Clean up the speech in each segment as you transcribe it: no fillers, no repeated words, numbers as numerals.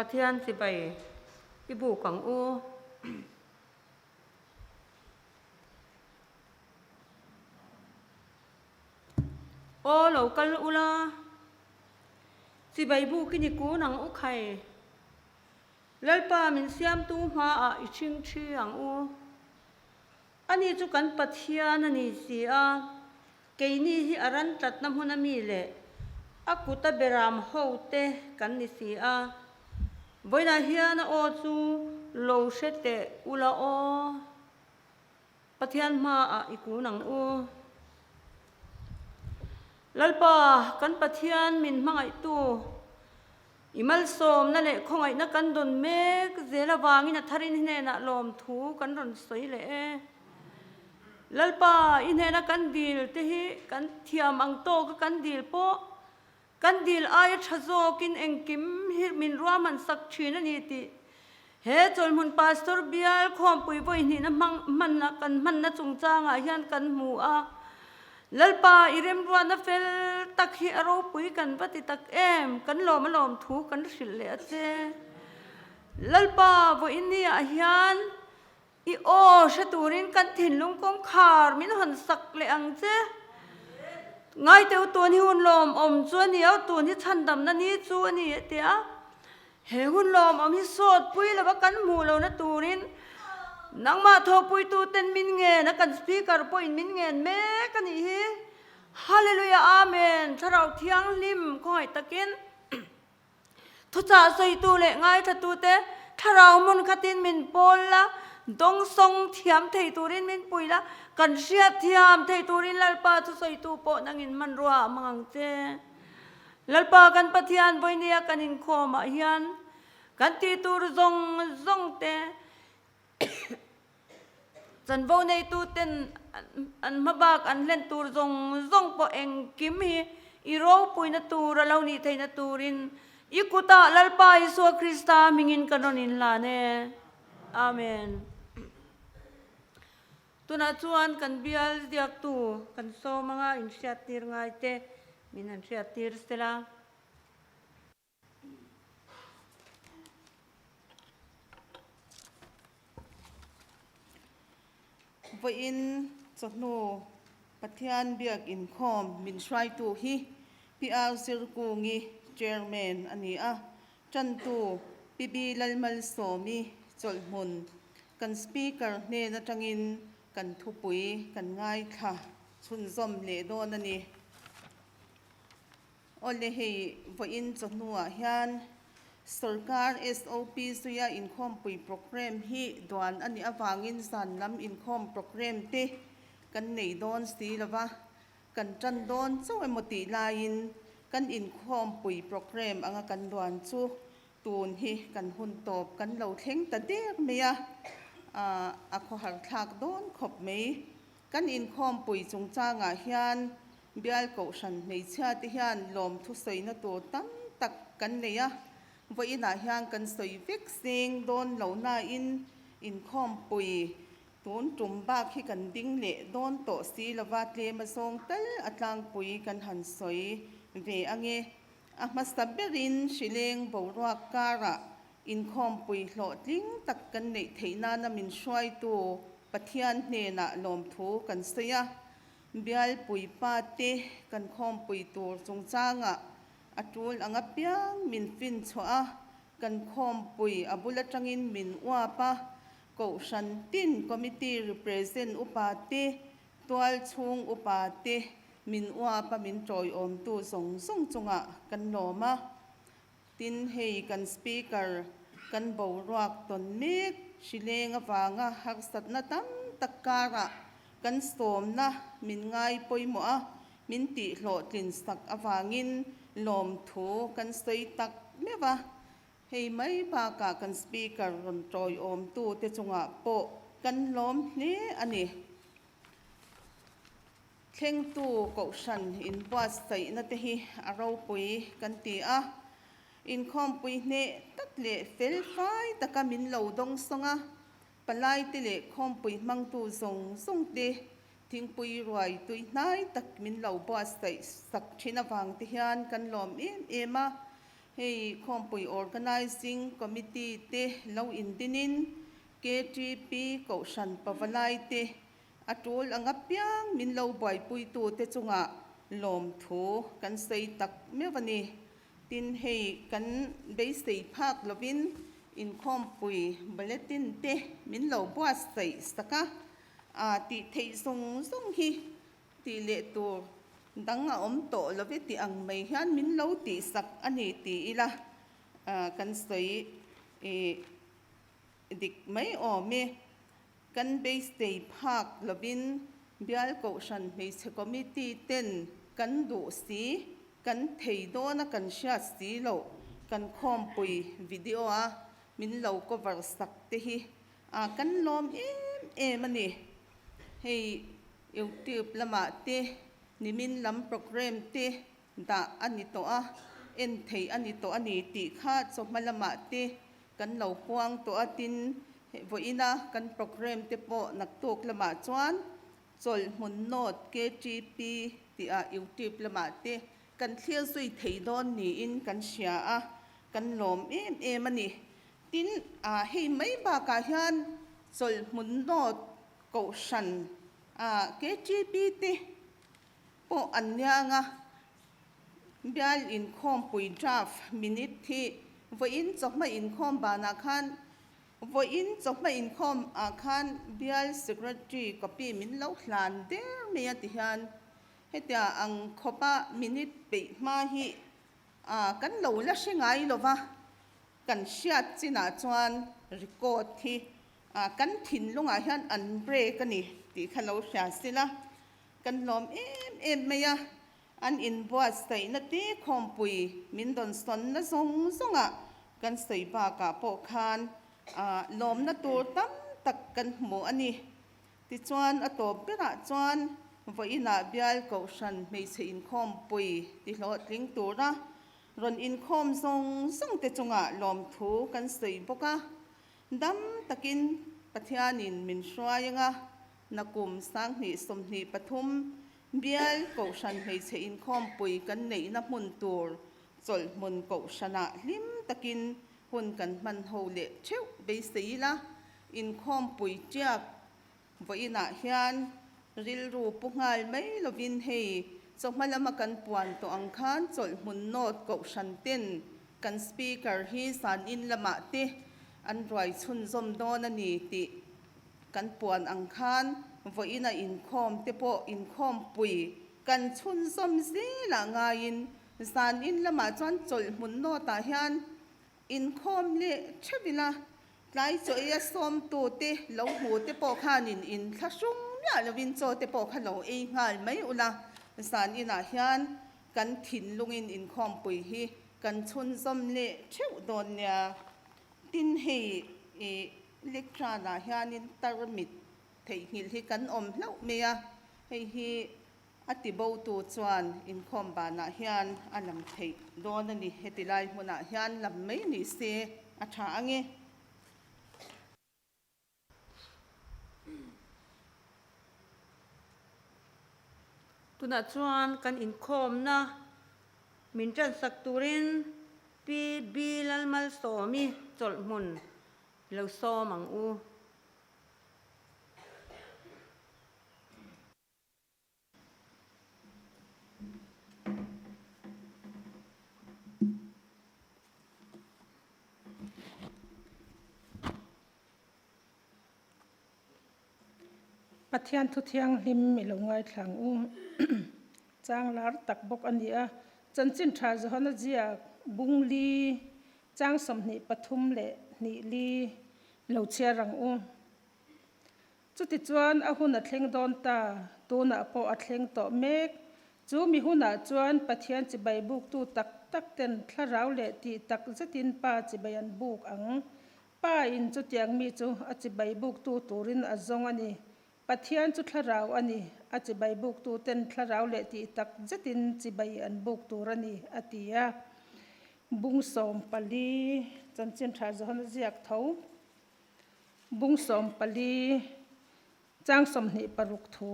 เทียนสิไปพี่บุกังอูโอ้เหล่ากันอุลาสิไปบุกินิกูนังอุไข่แล้วป้ามินเสียมตู้หัวอิชิงชีอังอูอันนี้จุกันปัทยานันนี่สิเกนี่ฮิอารันตัดน้ำหุนมีเละอากุตะเบรามโฮเตกันนิสิบ่อยน่าเฮียนะโอจูโลเชเตอุลาโอปัทยานมาอีกูนังอูลัลปากันปัทยานมินมังไอตูอิมัลโซมนั่นแหละคงไอ้นักกันโดนเมกเจลาวางินะทารินเนนะลมทูกันรอนสวยเลยลัลปาอินเนนะกันดีลเตหิกันเทียมอังโตก็กันดีลโปกันดีลอายชะโซกินเองกิมฮิมินรัวมันสักชีนันนี่ติเฮจนมุนปาสตอร์เบียลความปุยปุยนี่นะมันนะกันมันนะจงจางยันกันหมูลัลปาอิเรมรัวนะเฟลตักฮิอารมปุยกันปฏิตักกันลมทูกันสิเลเจลัลปาบ่อินนี่ยันอีโอชะตูรินกันถิ่นลุงกงคาร์มินหันสักเลอังเจไงเตียวตัวนี้หุ่นลมจวนนี้เอาตัวนี้ชันดำนั่นนี่จวนนี้เตียเฮหุ่นลมฮิโซดปุยแล้วว่ากันหมูเรานะตูรินนังมาทอปุยตูเต็นมินเงนะกันสปีกเกอร์ปุยมินเงนแม่กันนี่ฮาเลลูยาอาเมนถ้าเราเที่ยงลิมคอยตะกินทุจ่าใส่ตูเละไงถ้าตูเตถ้าเรามุนขัดินมินปอลละดงทรงเทียมเทตูรินมินปุยละกันเชียเทียมเทตูรินลัลปาทุใส่ตูโปนังอินมันรัวมังเจลัลปากันปะเทียนไว้เนี่ยกันอินโคมาเฮียนกันตีตูรซงเตจันโวในตูเต็นอันมาบากอันเล่นตูซงปอเองกิมฮีอีโรปุยนตูระเลานี่ไทยนตูรินอีกุตาลัลปาอิสวคริสตามิงินกันนินลาเนอาเมนตุนาชวนกันเบียลเดียกตูกันโซมังอินเชียติร์ไงเตมินันเชียติร์สเตลาวันอินสโนปัทยานเบียกอินคอมมินชายตูฮีพีอาร์ซิรกูงีเจอร์แมนอันนี้จันตูปีบีลัลมัลโซมีจอลมุนกันสปีกเกอร์เนนจังอินกันทุปุยกันง่ายค่ะชุนซอมเลโดนันนี่โอเลฮีวันอินสโนฮันसरकार SOP สุยาอินคอมปุยโปรแกรมฮีดวนอันนี้อวางินสันน้ำอินคอมโปรแกรมเตกันในดอนสีละวะกันจันดอนเจ้าไอมติลายินกันอินคอมปุยโปรแกรมอังกันดวนจูตูนฮีกันหุ่นตบกันเหล่าเท่งตะเดียกเมียขอหักทักดอนขบเมยกันอินคอมปุยจงจ้างฮิยันเบียลเกาชันในชาติฮิยันลมทุสัยนตัวตั้งตักกันเนี่ยวันอินาฮังกันสวยฟิกซิงโดนเหล่านาอินคอมปุยตูนจุ่มบากให้กันดิ้งเละโดนโตสีละวาดเลมาทรงเตลอัตลังปุยกันหันสวยเวอังเอมาสับเบรินชิเลงบรัวการะอินคอมปุยโหลดลิงตักกันในเทนานามินช่วยตัวปะเทียนเนนะลมทูกันเสียเบียลปุยปาเตกันคอมปุยตัวจงจ้างอัจฉริยะเปียงมินฟินชัวกันคอมปุยอบุลจังอินมินว่าปะกูชันตินคอมมิตี้รีเพรสเซนอุปาเตตัวชุงอุปาเตมินว่าปะมินจอยอมตูส่งจงกันโนมาตินเฮกันสปีกเกอร์กันบรักตนเมกชิเลงฟางหักสัตนาตัมตะการะกันสมนะมินไงปอยมัวมินติโหลดลินสักอฟางินลมถูกันสวยตักเมื่อวะให้ไม่ปากากันสปีกเกอร์รอนจอยอมตู้เตจงโปกันลมนี้อันนี้เข่งตู้กชันอินบัสใส่นาทีฮีเราปุยกันตีอินคอมปุยเนตักเละเฟลไฟตะกามินเหลาดงสงปลายติเละคอมปุยมังตู้ส่งเตทิ้งปุยรวยตุยนายตักมินเหล่าบัวใส่สักชินวังที่ฮันกันลมเอ็มเฮ hei khompui organizing committee te lo in dinin KGP ko shan pawalai te atul anga piang min lo boy pui tu te chunga lom thu kan sei tak mewani tin hei kan be sei phak lovin in khompui bulletin te min lo buat sei saka ti thei song hi ti le tur dang a om to lovi ti ang mai hian min lo ti sak ani ti ila kan sei dik mai o me kan be stay park lovin bial ko shan me se committee ten kan du si kan thei do na kan sha si lo kan khom pui video a min lo cover sak te hi kan lom mani hei YouTube lama te nimin lam program te da ani to a en thei ani to ani ti kha so malama te kan lo puang to atin voina kan program te po naktok lama chuan chol mun not KGP ti a YouTube lama te kan thlial sui thei don ni in kan sia a kan lom ani tin hei mai ba ka hian chol mun not ko shan KGP te po anya nga bial in khom pui draft minute thi voin chokma in khom bana khan voin chokma in khom khan bial secretary copy min lo hlan der me ati hian hetia ang khopa minute pe ma hi kan lo la hrengai lova kan hriat china chuan record thi kan thin lunga hian an break ani ti khalo hria sila kan lom meya an invoice sai na te khompui min don son na zonga kan sei ba ka po khan lom na tur tam tak kan hmu ani ti chuan ato pera chuan voina bial ko shan mei se in khompui ti hlo tling tura ron in khom zong te chunga lom thu kan sei boka dam takin pathianin min hruayanga nakum sang ni somni pathum bial ko shan hei che in khom pui kan nei na mun tur chol mun ko shana lim takin hun kan man ho le theu be seila in khom pui chiak voina hian ril ru pungal mai lovin hei chokmalama kan puan to angkhan chol mun not ko shan ten kan speaker hi san in lama te an roi chhun zom don ani ti kan puan angkhan voina in khom te po in khom pui kan chhun zom zela nga in san in lama chuan chol mun no ta hian in khom le thevila tlai choya som tu te lo hu te po khanin in thlasung ya lovin cho te po khalo ngal mai ula san ina hian kan thin lungin in khom pui hi kan chhun zom le theu don nya tin hei lecture na hianin tarmit thei hil hi kan om hlo meya hei hi atibo tu chuan in khom ba na hian alam thei don ani hetilai huna hian lam mai ni se atha ange tuna chuan kan in khom na min tran sak turin pi bilal mal somi chol mun lo som ang u Pathian thu thiang hlim mi lo ngai thlang chang lar tak bok ania chanchin tha zona zia bungli chang somni pathum le ni li lo chia rang chuti chuan a hun a thleng don ta tuna po a thleng to mek chu mi huna chuan pathian chi bai buk tu tak tak ten thlarau le ti tak zatin pa chi bayan buk ang pa in chu tiang mi chu a chi bai buk tu turin a zong ani pathian chu thlarau ani a chi bai buk tu ten thlarau le ti tak zatin chi bai an buk turani atia bung som pali chanchin tha zon ziak tho bung som pali chang som ni paruk thu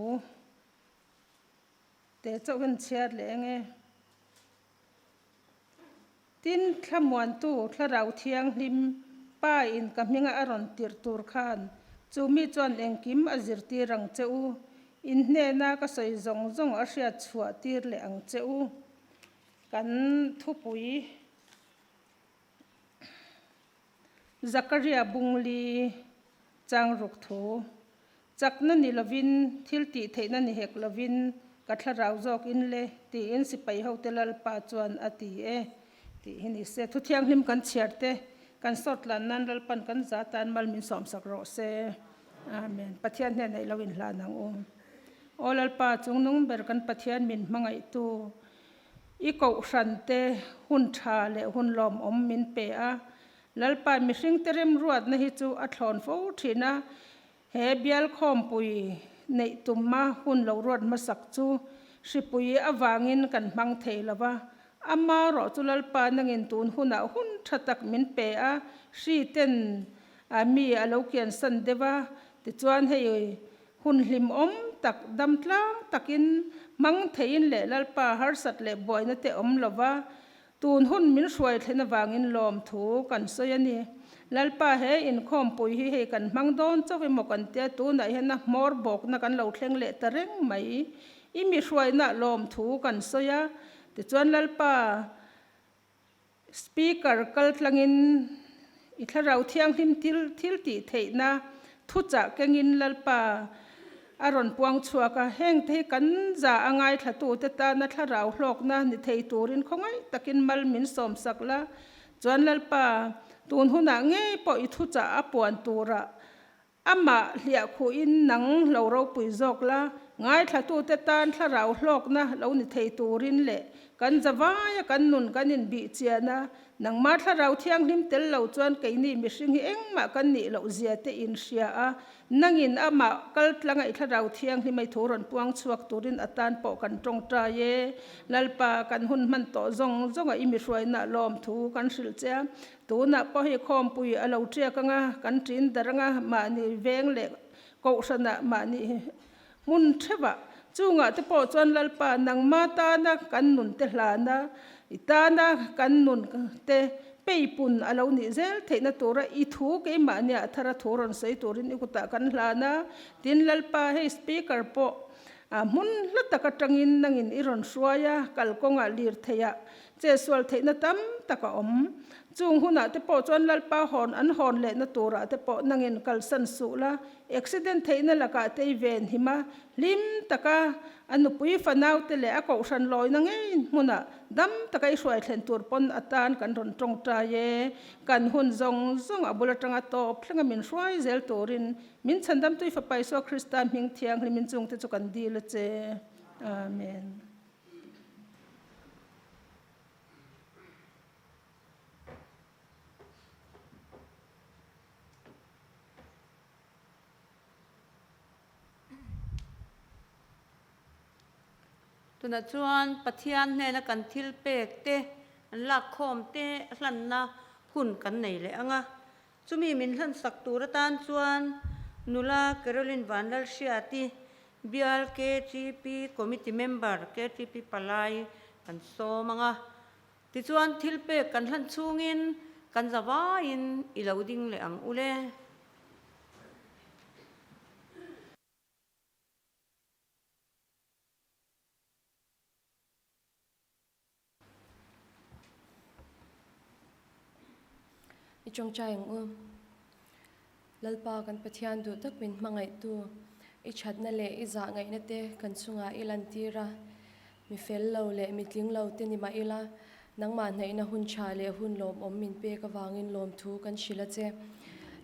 te chawin chiar le nge tin thlamwan tu thlarau thiang hlim pa in kamhinga aron tir tur khan chumi chuan engkim azirti rang cheu in hne na ka soi zong zong a hriat chhuah tir le ang cheu kan thupui Zakaria bungli changruk thu chakna ni lovin thilti theina ni hek lovin katlarau jok in le ti in sipai hotelal pa chuan ati e ti hini se thu thiang hlim kan chiarte kan sotlan nan lal pan kan zatan mal min som sak ro se amen pathian ne nei lovin hla nang olal pa chung nung ber kan pathian min mangai tu I ko hrante hun tha le hun lom min pe a lalpa mi hring terem ruat na hi chu a thlon fo thina he bial khom pui nei tumma hun lo ruat ma sak chu hripui awangin kan hmang theilawa ama ro chu lalpa nangin tun huna hun thatak min pe a hri ten ami alo kian san dewa ti chuan hei hun hlim tak dam tlang takin mang thein le lalpa har sat le boina te lova tun hun min hruai thlena wangin lom thu kan soyani lalpa he in khom pui hi he kan mang don chawi mokan te tu na hena mor bok na kan lo thleng le tareng mai imi hruai na lom thu kan soya ti chuan lalpa speaker kal tlangin I thlarau thiang hlim thil ti theina thu cha kengin lalpa aron puang chuaka heng the kan za angai thatu te ta na thlarau hlok na ni thei turin khongai takin mal min som sakla chuan lalpa tun huna nge po I thu cha apuan tura ama hlia khu in nang lo ro pui jok la ngai thatu te tan thlarau hlok na lo ni thei turin le kan zawaya kan nun kanin bi chiana nang ma thlarau thiang hlim tel lo chuan keini mi hring hi engma kan ni lo zia te in hria a nangin ama kal tlanga I thlarau thiang hlim mai thoron puang chuak turin atan po kan tong ta ye lalpa kan hun man to zong zonga imi hruai na lom thu kan hril che tuna po hi khom pui alo tia kanga kan trin daranga ma ni veng le ko sana ma ni mun thewa chunga te po chuan lalpa nang ma ta na kan nun te hlana itana kan nun te peipun alo ni zel theina tura I thu ke ma nia thara thoron sei turin ikuta kan hlana tin lalpa he speaker po mun lataka tangin nangin iron hruaya kalkonga lir theya che swal theina tam taka chung huna te po chuan lalpa hon an hon le na tura te po nangin kalsan su la accident theina laka te ven hima lim taka anu pui fanau te le ako hran loi na ngei huna dam taka I hruai thlen tur pon atan kan ron tong ta ye kan hun zong zong abula tanga to phlenga min hruai zel turin min chandam tui fa paiso Krista ming thiang hlimin chung te chu kan dil che amen tuna chuan pathian hne na kan thil pek te an lak khom te hlan na hun kan nei le anga chumi min hlan sak tura tan chuan nula Caroline Vanlal Shiati bial KTP committee member KTP palai kan somanga ti chuan thil pek kan hlan chungin kan zawa in iloding le ang ule Ichong chayang lalpa kan pathian du tak min mangai tu ichat na le iza ngai na te kan chunga ilantira mi fel lo le mi tling lo te ni ma ila nangma nei na hun cha le hun lom min pe ka wangin lom thu kan shila che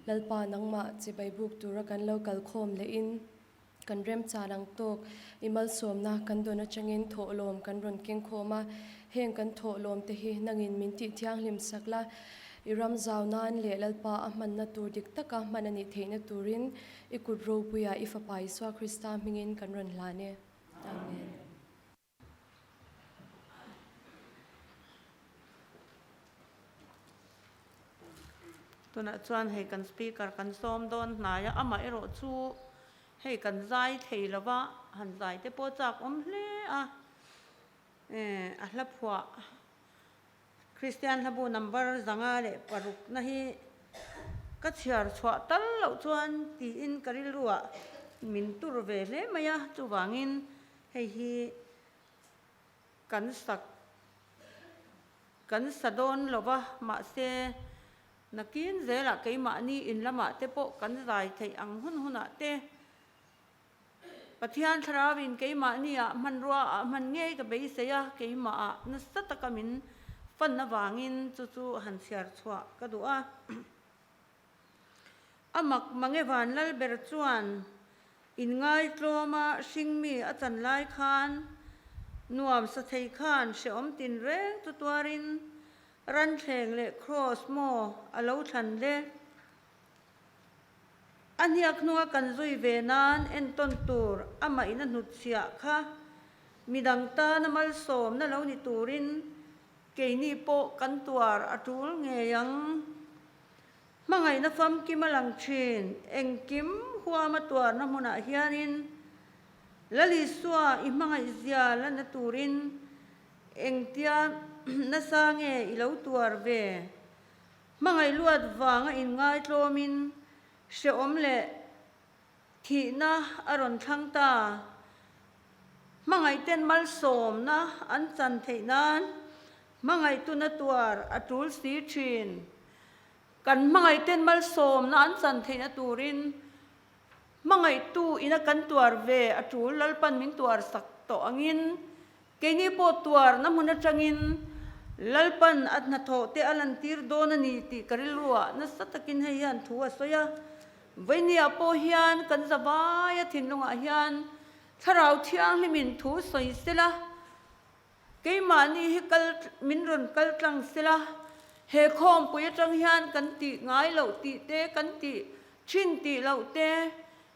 lalpa nangma che bai buk tura kan local khom le in kan rem chalang tok imal somna kan dona changin tho lom kan ron keng khoma heng kan tho lom te hi nangin min ti thiang lim sakla iram zawnan le lalpa ahman na tur dik taka manani theina turin ikut ro puya ifa pai swa Krista mingin kan ron lane amen tuna chuan hei kan speaker kan som don hnaya ama ero chu hei kan zai theilawa han zai te po chak hle a a hla phwa Christian habu number zanga le paruk na hi ka chiar chwa tal lo chuan ti in karil ruwa min tur ve le maya chuwangin hei hi kan sadon lova ma se nakin zela keima ni in lama te po kan zai thei ang hun huna te pathian tharawin keima ni a manruwa a man nge ka be se ya keima a na satakamin fan na wangin chu chu han siar chwa ka du'a amak mangewan lal ber chuan in ngai tloma singmi a chan lai khan nuam sa thei khan se om tin reng tutuarin ran thleng le cross mo alo than le aniak nuwa kan zui ve nan en ton tur ama ina nut sia kha midang ta na mal som na lo ni turin keini po kan tuar atul nge yang mangai na fam ki malang thin engkim huwa ma tuar na muna hianin lali suwa I mangai zia la na turin engtia na sange ilo tuar ve mangai luat wanga in ngai tlomin se omle thi na aron thang ta mangai ten mal som na an chan thei nan mangai tu na tuar atul si thin kan mangai ten mal som na an chan thei na turin mangai tu ina kan tuar ve atul lalpan min tuar sak to angin kengi po tuar na muna changin lalpan at na tho te alantir do na ni ti karil ruwa na satakin hayan thuwa soya vainia po hian kan zawaya thinlunga hian tharau thiang limin thu soi sela keima ni hi kal min ron kal tlang sela he khom puya tang hian kan ti ngai lo ti te kan ti thin ti lo te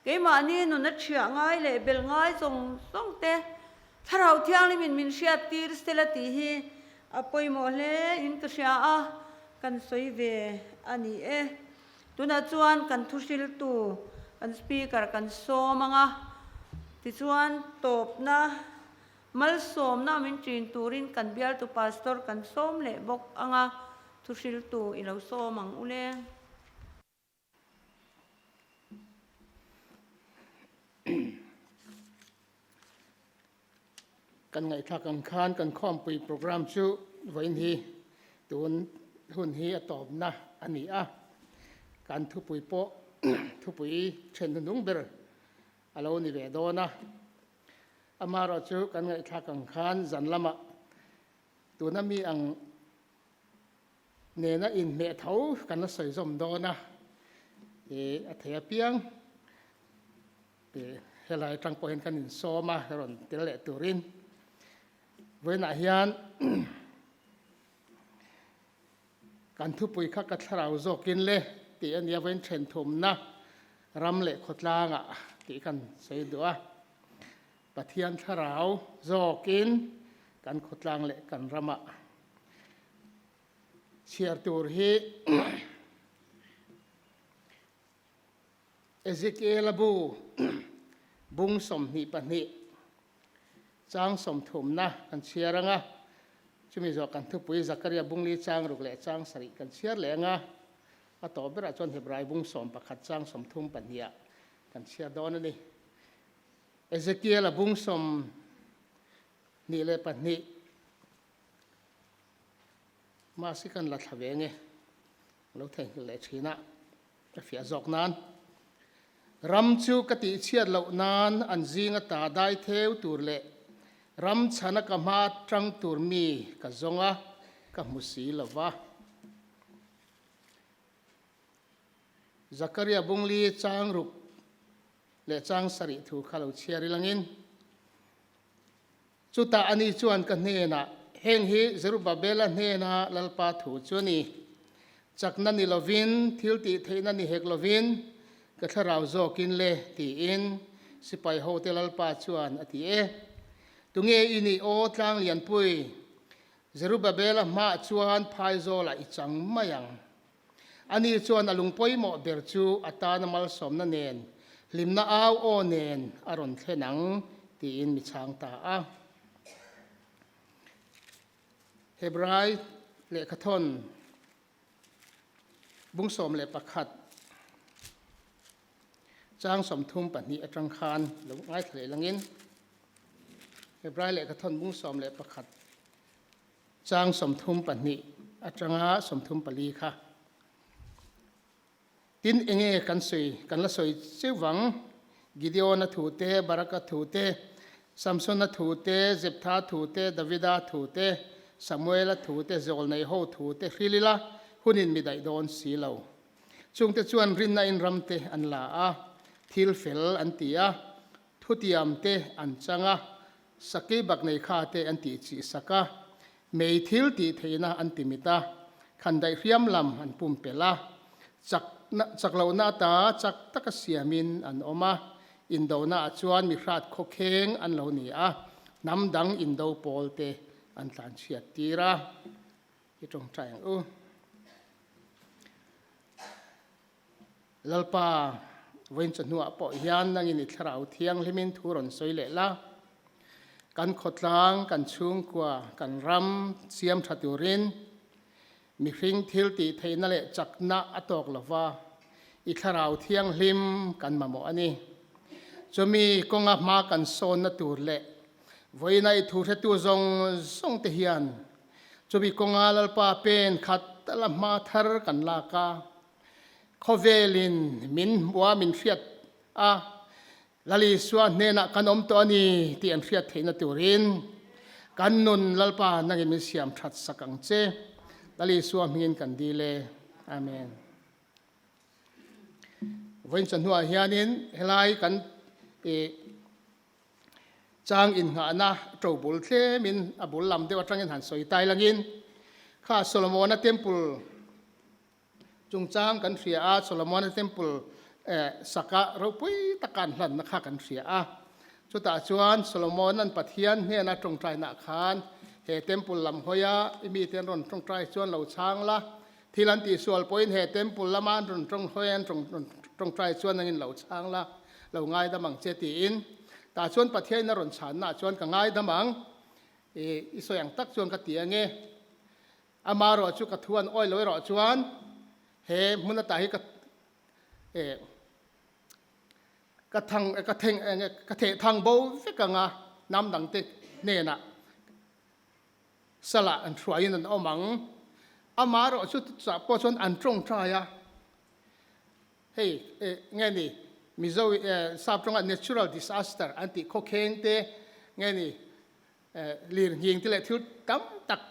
keima ni no na thia ngai le bel ngai song song te tharau thiang limin min sia tir sela ti hi apoi mo le in ka sia a kan soi ve ani e tuna chuan kan thusil tu kan speaker kan somanga ti chuan top na mal som na min trin turin kan bial tu pastor kan som le bok anga thusil tu ilo somang ule kan ngai thak kan khan kan khom pui program chu voin hi tun hun hi atop na ani a kan thu pui po thu pui chen nung ber alo ni ve do na amaro chu kan ngai thak kan khan zan lama tuna mi ang ne na in me thau kan na soi zom do na e athia piang pe helai tang po hen kan in so ma ron tel le turin với nãy hiền kan thu pui khắc cắt thảo zo kin le ti anh ya ven chen thum na ram le khotla nga ti kan sei dua pathian thảo zo kin kan khotlang le kan rama chiar tur hi Ezekiel abu bung som ni pani chang som thum na kan chiaranga chumi zo kan thu pui Zakaria bungli chang ruk le chang sari kan chiar le nga a to bera chon hebrai bung som pakhat chang som thum pania kan chiar don ani Ezekiel bung som ni le pani ma si kan la thavenge lo theng le china ka fia zok nan ram chu kati chiat lo nan an zinga ta dai theu tur le ram chana ka ma trang tur mi ka zonga ka musi lova Zakaria bungli chang ruk le chang sari thu khalo chiari langin chuta ani chuan ka hne na heng hi Zerubbabel hne na lalpa thu chuani chakna ni lovin thilti theina ni hek lovin ka tharau zo kin le ti in sipai hotel lalpa chuan ati e tunge ini o tlang lian pui Zerubbabel ma chuan phai zo la ichang mayang ani chuan alung poi mo ber chu atana mal som na nen limna aw o nen aron thlenang ti in mi chang ta a Hebrai เลขทนบุ้งสมเลประคัดจ้างสมทุมปันนี้อัตรังคารหรือไง่ายทะเลลังอินเรียบร้อยเลขทนบุ้งสมเลประคัดจ้างสมทุมปันนี้อัตรังหาสมทุมปลีค่ะตินเองกันสวยกันละสวยเจ้าหวังกิเดียนถูเตบารักถูเตซัมซอนถูเตเจฟธาถูเตดาวิดาถูเตสามูเอลถูเตโจลในโฮถูเตฟริลิลาหุนินมิได้โดนสีเหลาจงเตจวนรินนาอินรัมเตอันลาอาทิลเฟลอันตีอาทุติยามเตอันจังอาสกีบักในคาเตอันตีจีสกาเมยทิลตีเทนะอันติมิตาขันไดเรียมลำอันปุ่มเปล่าจากเหล่าหน้าตาจากตะกเสียมินอันออกมาอินโดนาจวนมีพระโคเคงอันเหล่านี้น้ำดังอินโดโปลเตอันหลานเชียตีระที่ตรงใจลลปาเว้นจนหัวปอยานนั่งอินิทราวเทียงลิมินทุรนสวยเละละกันขดล้างกันชุ่งกว่ากันรำเสียมทัดยูรินมีฟิงทิลตีเทนเละจักนาอตอกลาวาอิทราวเทียงลิมกันมาโมอันนี้จะมีกงอามากันโซนนตูเละไว้ในทุเรตูจงส่งเทียนจะมีกงอาลปาเป็นขัดตละมาทาร์กันลากาขเวลินมินบัวมินเฟียดลลิสวานเนนักกันอมตัวนี้ที่อันเฟียดเทนตูรินกันนุนลลปานักมิเสียมทัดสักังเจลลิสวานมินกันดีเลยอาเมนวันจันทร์หัวเฮียนินเฮลัยกันจางอินหานะโจบุลเทมินอบุลลำเดวัตรังอินหันสวยตายลังอินข้าโซโลมอนเทมปุลจงจางกันเสียโซโลมอนเทมปุลสักการะปุยตะการหลันนักกันเสียจุดตาจวนโซโลมอนนั้นปะเทียนเนี่ยนะจงใจนักขานเฮเทมปุลลำหอยมีเทียนรอนจงใจจวนเหล่าช้างละที่ลันตีส่วนปอยเฮเทมปุลละมันรอนจงหอยจงใจจวนนั่งอินเหล่าช้างละเหล่าง่ายดำมังเจตีอินตาชวนประเทศนรนฉันน่ะชวนกับง่ายดำมังอิสยังตักชวนกตียงเงอามารอจุกทวนอ้อยลอยรอชวนเฮมุนตาฮิกะทังกะเทงกะเททางโบฟิกังน้ำดังเตเนน่ะสละอันช่วยนั่นเอามังอามารอจุดสับปชนอันตรงใจเฮ้ไงนี่มิโซทราบตรงว่า natural disaster อันที่โคเคนเตไงนี่ลีนยิงที่เละทิวตั้มตัก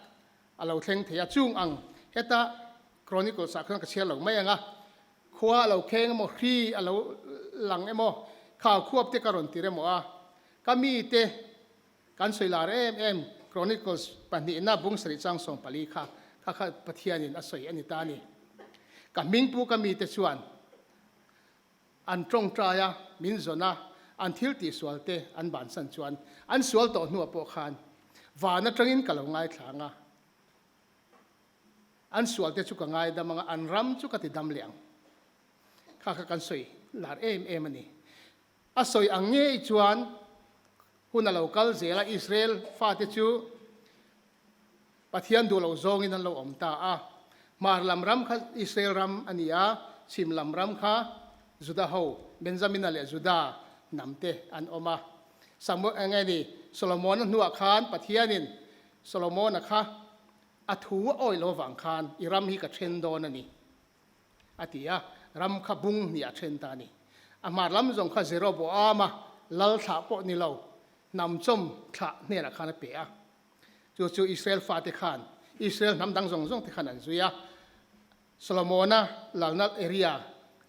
เราเทงเทียจุงอังเฮตา chronicle สักครั้งก็เชื่อเราไม่ยังขวาเราเข่งโมขีเราหลังโมข่าวควบเตกรอนตีเรโมก็มีเตการสวยลาเอ็ม chronicles ปันนี้น่าบุ้งสริจังส่งปลีค่ะข้าปะเทียนินอสวยอันนี้ตานี่ก็มิงปูก็มีเตชวนอันตรงใจมินโซนาอันทิลตีสวลเตอันบานสันชวนอันสวลต่อหนัวปกขานวานัตรินกะลงง่ายทางอันสวลเตจุกง่ายดำมังอันรำจุกติดำเลียงข้ากันสวยหลาเอ็มนี่อสวยอังเงยชวนหุ่นเราคัลเซลอิสราเอลฟาเตจูปะเทียนดูเราจงอินันเราอมตามาลำรำข้าอิสราเอลรำอันนี้ชิมลำรำข้าจุดาฮูเบนจามินอะไรจุดานำเตอันออกมาสมมติไงดีโซโลมอนนัวขานปะเทียนินโซโลมอนนะคะอัถูอ้อยโลวังขานอิรัมฮิกับเทรนโดนันนี่อัติยารำขบุงนี่อัเทรนตานี่อามาลำจงข้าเซโรโบอามาลลถาปนี่เรานำจมขะเนี่ยนะขานเปียจู่อิสราเอลฟาติขานอิสราเอลนำดังจงที่ขนาดซุยาโซโลมอนะหลังนั้นเอเรีย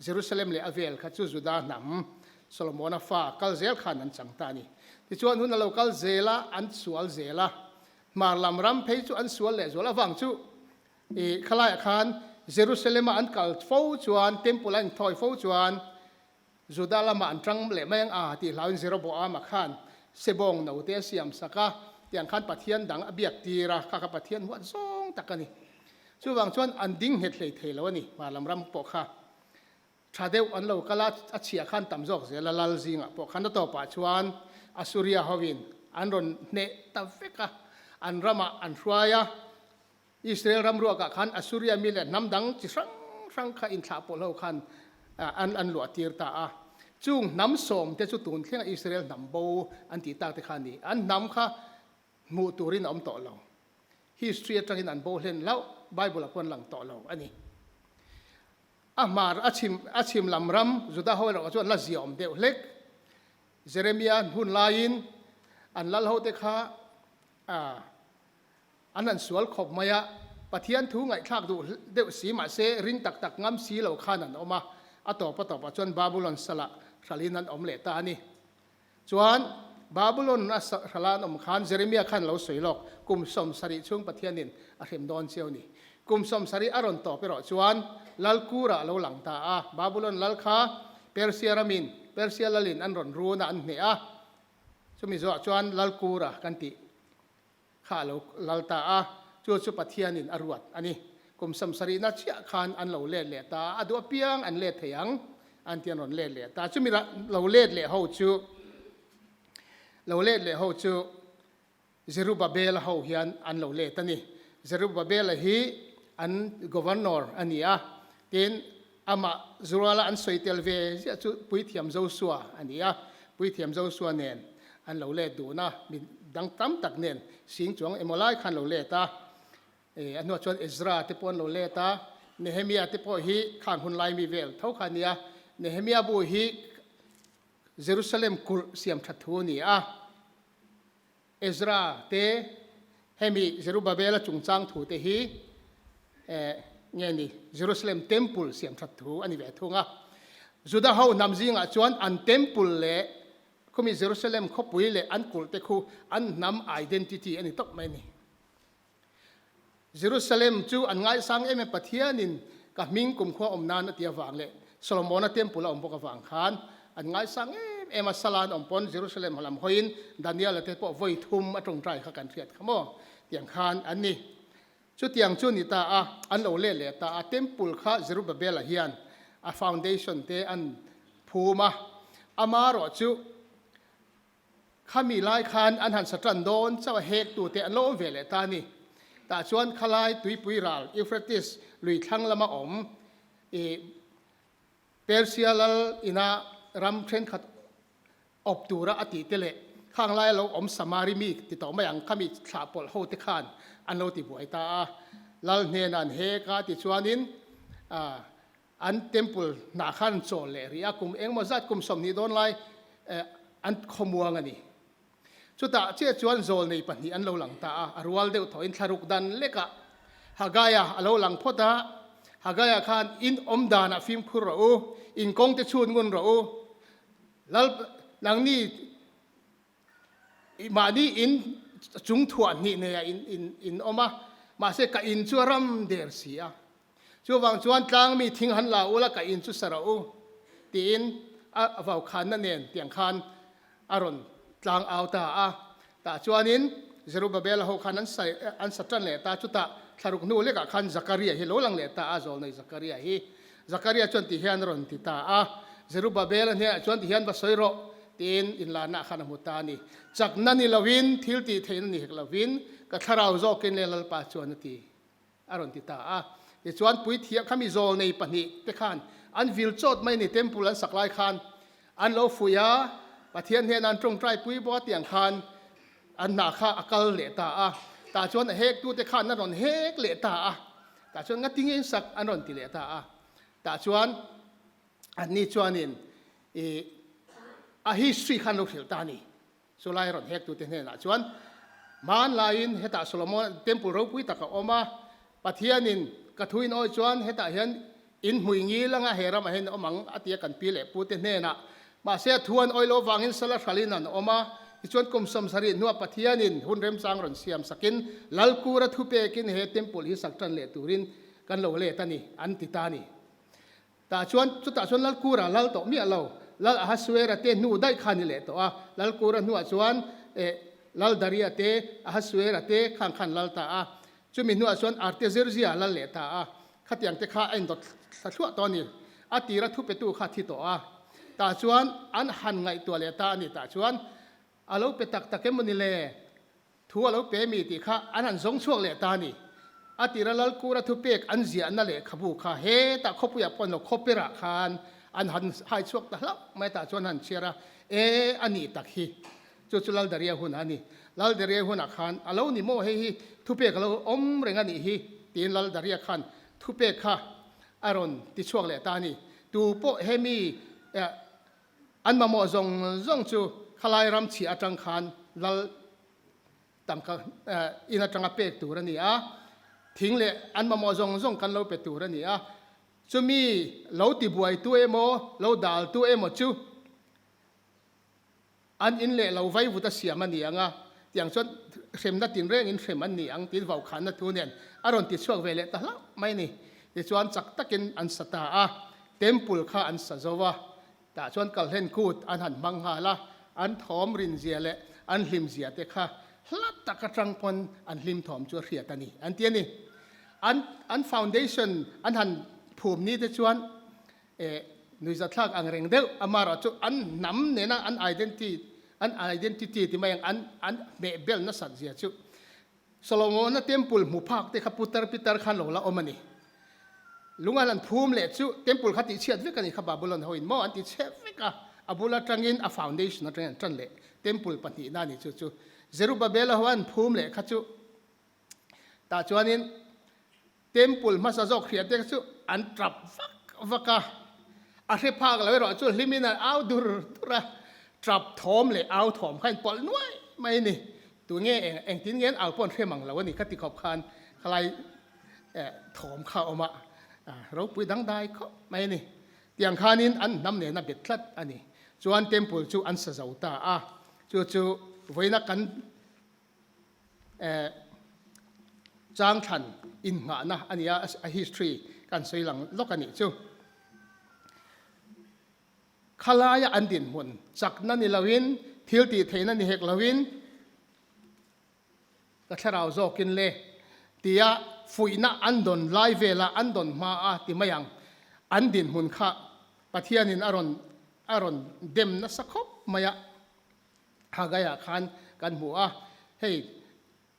เยรูซาเล็มเลอเวลข้าจูจุดานำโซโลมอนฟ้าคัลเซลขันนันจังตานีที่ชวนหุ่นเราคัลเซลอันสวลเซลมาลำรำเพย์จูอันสวลเลสวลฟังจูขลายขันเยรูซาเล็มอันคัลฟูจวนเทมปุลันทอยฟูจวนจุดาละมาอันจังเลไม่ยังที่ลาวเซโรโบอามาขันเซบงนาอุเตเซียมสักอย่างขันปะเทียนดังอเบียกตีระข้าปะเทียนหัวซงตักกันนี่จู่บางชวนอันดิ้งเห็ดเลยเทแล้วนี่มาลำรำปกข้าชาเดวอันเราก็ลาอัจฉริยะขันต่ำจอกเสียละลลซิงพวกขันต่อป่าชวนอสุริยาฮวินอันรอนเนตเฟกอันรามาอันชัวย อิสราเอลรำรัวกับขันอัสซูริยามีเลน้ำดังจิรังข้าอินทราปโลขันอันหลวดตีร์ตาจุงน้ำส้มเตจุตุนเที่ยงอิสราเอลน้ำโบอันตีตากที่ขันนี้อันน้ำข้ามูตูรินอมต่อเราhistory จังอินอันโบเห็นแล้วไบเบิลคนหลังต่อเราอันนี้มาอาชิมลำรำจุดาหัวเราจวนละเสียมเดียวเล็กเจเรมียาหุ่นลายินอันละเราเตค่ะอันนั้นสวลขบมายะปะเทียนทุ่งไงทากดูเดี๋ยวสีมาเสรินตักงำสีเหล่าขานันออกมาต่อปะจวนบาบิลอนสละชาลินันอมเลตานี่จวนบาบิลอนนะชาลานอมขานเจเรมียาขันเราสวยหลอกกุมสมสริช่วงปะเทียนินอาเข็มดอนเชียวนี่กุมสมสริอารอนต่อไปรอจวนลัลกูระเราหลังตาบาบิลอนลัลคาเปอร์เซียรามินเปอร์เซียลลินอันรอนรูนะอันเนียช่วงมีจวนลัลกูระกันติข้าเราลัลตาจวนสุปะเทียนินอรวดอันนี้กุมสมสรินัชยาขานอันเราเล่เลตาอดัวเปียงอันเล่เทียงอันเทียนรอนเล่เลตาช่วงมีเราเล่เลเขาจูเราเล่เลเขาจูเซรุบาเบลเขาเฮียนอันเราเล่ตันนี่เซรุบาเบลฮีอัน governor อันนี้เต็นอามาจุลาอันสวยเทลเวจะจุปุยเทียมเจ้าสัวอันนี้ปุยเทียมเจ้าสัวเนียนอันเราเล่ดูนะมีดังตั้มตักเนียนสิงจวงเอโมไลขันเราเล่ตาอันนู้นชวนอิสราที่ปนเราเล่ตาเนเฮมียาที่ปนฮีข้างหุ่นไลมีเวลเท่าขันนี้เนเฮมียาบูฮีเยรูซาเล็มกุลเสียมทัดทูนี่อิสราเตเฮมีเยรูบาเบลจุงจังถูเตฮีเงี้ยนี่เยรูซาเล็มเทมเพลเสียมทัดทูอันนี้เวทุงจุดาเขานำจิงจวนอันเทมเพลเล่เขามีเยรูซาเล็มเขาปุยเล่อันกุลเตคูอันนำ identity อันนี้ตกไหมนี่เยรูซาเล็มจูอันง่ายสังเอ็มปะเทียนินกับมิงกุมข้ออมนานเตียฝังเล่โซโลมอนเทมเพลอมพกฝังขานอันง่ายสังเอ็มสลานอมปนเยรูซาเล็มหลัมหอยน์ดานิเอลเตปอไว้ทุ่มมาตรงใจข้ากันเทียดขโมเตียงขานอันนี้ชุดยังชุดนี้ตาอันเราเล่เล่ตาเทมเพลข้าเยรูบาเบลเฮียนfoundation เตอันภูมามารอจูข้ามีลายคานอันหันสตรันโดนเจ้าเฮกตัวเตอันโลเวเลตานี่แต่ชวนขลายตุยปุยรัลอิฟรัติสลุยทั้งละมาเปอร์เซียลอินารัมเทรนขัดอบตัวระอติเตเลข้างไล่เราสมาริมีติดต่อมาอย่างข้ามีสาปลโฮติคานอันเราติบวยตาลลเนนันเฮกาติชวนินอันเทมเพลนาขันโซเลรีอากุมเองมาจัดกุมสมนิดอนไลอันขมัวงันนี่ชุดตาเชื่อชวนโซลในปัจจุบันเราหลังตาอารวัลเดียวถอยทารุกดันเล็กฮากายาเราหลังพอดาฮากายาขันอินอมดานะฟิมคุเราอินกงเตชูนงุนเราแล้วหลังนี้มานี่อินจุงถวนนี่เนี่ยอินออกมาเสกอินชัวรัมเดอร์เสียชัววังชวนกลางมีทิ้งหันลาอุละกับอินชุสระอุตีนว่าวขันนั่นเองเตียงขันอารอนกลางเอาตาชวนินเจรูบาเบลเขาขันนั้นใส่อันสัตว์เลตาชุตาทารุกนูเล็กขันซักริยาฮิโลลังเลตาอาโซในซักริยาฮิซักริยาชวนที่เฮียนรอนติตาเจรูบาเบลเนี่ยชวนที่เฮียนบาสอยโรตีนอินลานะขันมุตานีจากนั้นนี่ลาวินทิลตีเทนนี่ลาวินก็ทาราวโซกินเลลปาชวนตีอารอนติตาแต่ชวนปุยเทียขามีโซในปนิเตขันอันวิลโจดไม่ในเทมปุลันสักลายขันอันโลฟุยาปะเทียนเฮนันตรงใจปุยบอเตียงขันอันนาคาอักลเลตาตาชวนเฮกตัวเตขันนั่นรอนเฮกเลตาตาชวนงัดทิ้งเองสักอันรอนติเลตาตาชวนอันนี้ชวนินhistory ขันลูกเสือตานี่สุไลรอนเฮกตัวเตเนี่ยนะชวนมันลายินเฮตาโซโลมอนเทมปุเราปุยตะกอมาปะเทียนินกระทุยน้อยชวนเฮตาเห็นอินหุยงี้ละงะเฮรามาเห็นอมังอติยกันปีเล่ปูเตเนี่ยนะมาเสียทวนออยโลวังอินสลัดขาลินันอมาชวนกุมสมสรินัวปะเทียนินหุ่นเริ่มสร้างรอนเสียมสกินลัลกูระทุเปกินเฮเทมปุลิสักตันเลตูรินกันโลเลตานี่อันติตานี่ตาชวนสุดตาชวนลัลกูระลัลโตมีอะไรลัลอาสเวระเตนูได้ขันเลยตัวลัลกูระนัวชวนลัลดาริยาเตอาสเวระเตขันลัลตาจุมินัวชวนอาร์เตเซอร์เซียลัลเลตาขัดยังเตข้าเอ็นดดสักตอนนี้อาตีระทุเปตูขัดที่ตัวตาชวนอันหันไงตัวเลตานี่ตาชวนอาลูเปตักตะเกมุนิเลทัวอาลูเปมีติข้าอันหันสงช่วงเลตานี่ atira lal kura thu pek an zia na le khabu kha he ta khopu ya pon lo khopera khan an han hai chuak ta la mai ta chon han chera ani tak hi chu chu lal daria hun ani lal daria hun khan alo ni mo he hi thu pek alo om renga ni hi tin lal daria khan thu pek kha aron ti chuak le ta ni tu po he mi an ma mo zong chu khalai ram chi atang khan lal tam ka ina tanga pek tur ani a thing le an ma mo zong kan lo pe tur ani a chu mi lo ti buai tu emo lo dal tu emo chu an in le lo vai vu ta siam ani anga tiang chon sem na tin reng in sem an ni ang tin vau khan na tu nen aron ti chuak vele ta la mai ni ti chuan chak takin an sata a temple kha an sazowa ta chuan kal hen kut an han mang ha la an thom rin zia le an hlim zia te kha hlat takatang pon an hlim thom chu hria tani an ti ni an foundation an han phum ni te chuan nui za thlak ang reng deuh amara chu an nam ne na an identity ti mai an be bel na sat zia chu Solomon na temple mu phak te kha putar pitar khan lo la omani lunga lan phum le chu temple khati chiat ve kani kha babylon hoin mo anti che veka abula tangin a foundation na tran le temple pati na ni chu Zerubbabel hawan phum le kha chu ta chuanin temple masa jok khria te chu an trap vaka a he phak la ro chu limina au dur tura trap thom le au thom khan pol nuai mai ni tu nge eng tin ngen au pon khemang la wani khati khop khan khalai thom kha oma ro pui dang dai kho mai ni tiang khanin an nam ne na bet thlat ani chuan temple chu an sa zauta a chu voina kan chang than in nga na ania a history kan soilang lokani chu khalaya andin mun chakna ni lawin thilti theina ni hek lawin ka tharau zokin le tia fuina andon lai vela andon ma a ti mayang andin hun kha pathianin aron dem na sakhop maya hagaya khan kan mu a hei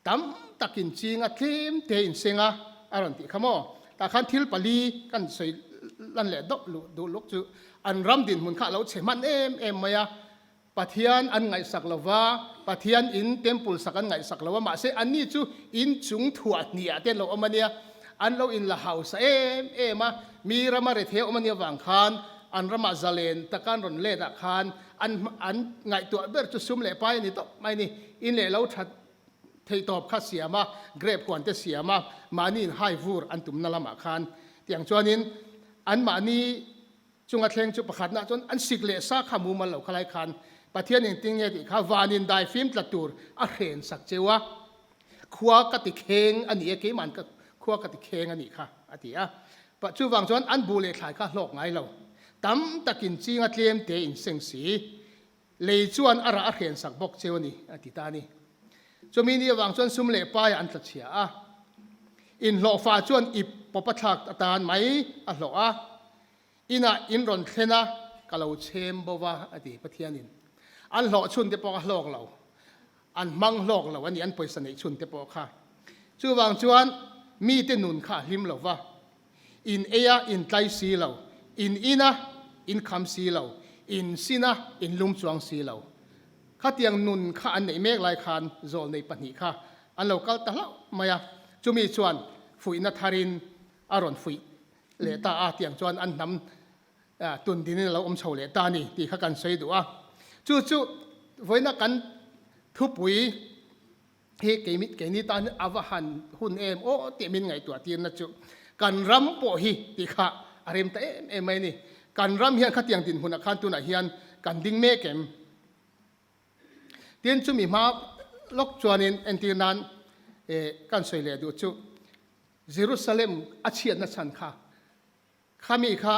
tam takin chinga thlim te in senga aron ti khamo ta khan thil pali kan soi lan le dok lu du lok chu an ram din mun kha lo cheman em maya pathian an ngai saklawa pathian in temple sakan ngai saklawa ma se ani chu in chung thuat ni ate lo amania an lo in la house ma mi rama re the omania wang khan an rama zalen takan ron le da khan an ngai tu ber chu sum le pai ni to mai ni in le lo that thei top kha siama grep kwan te siama mani in hai vur an tum na lama khan tiang chuanin an mani chunga thleng chu pakhat na chon an sikle sa khamu mal lo khalai khan pathian in ting ye ti kha wanin dai film tlatur a khen sak chewa khwa ka ti kheng ani ke man ka khwa ka ti kheng ani kha atia pa chu wang chon an bu le thlai kha hlok ngai lo tam takin chinga tlem te in seng si le chuan ara a khen sak bok chewani ati ta ni chumi ni wang chon sum le pa ya an tla chia a in lo fa chuan ip popathak atan mai a hlo a ina in ron thlena kalo chem bowa ati pathianin an hlo chun te po ka hlok lo an mang hlok lo ani an poisa nei chun te po kha chu wang chuan mi te nun kha hlim lo wa in eya in tlai si lo in ina in kham si lo in sina in lum chuang si lo khatiang nun kha an nei mek lai khan zol nei pani kha an lo kal ta lo maya chumi chuan fuina tharin aron fui le ta a tiang chuan an nam tun din lo om chho le ta ni ti kha kan sei du a chu voina kan thu pui he ke ni tan awahan hun em o te min ngai tu tin na chu kan ram po hi ti kha arem ta em mai ni kan ram hian khatiang tin hun khan tu na hian kan ding me kem tin chu mi ma lok chuanin entinan kan soi le du chu Jerusalem achian na chan kha khami kha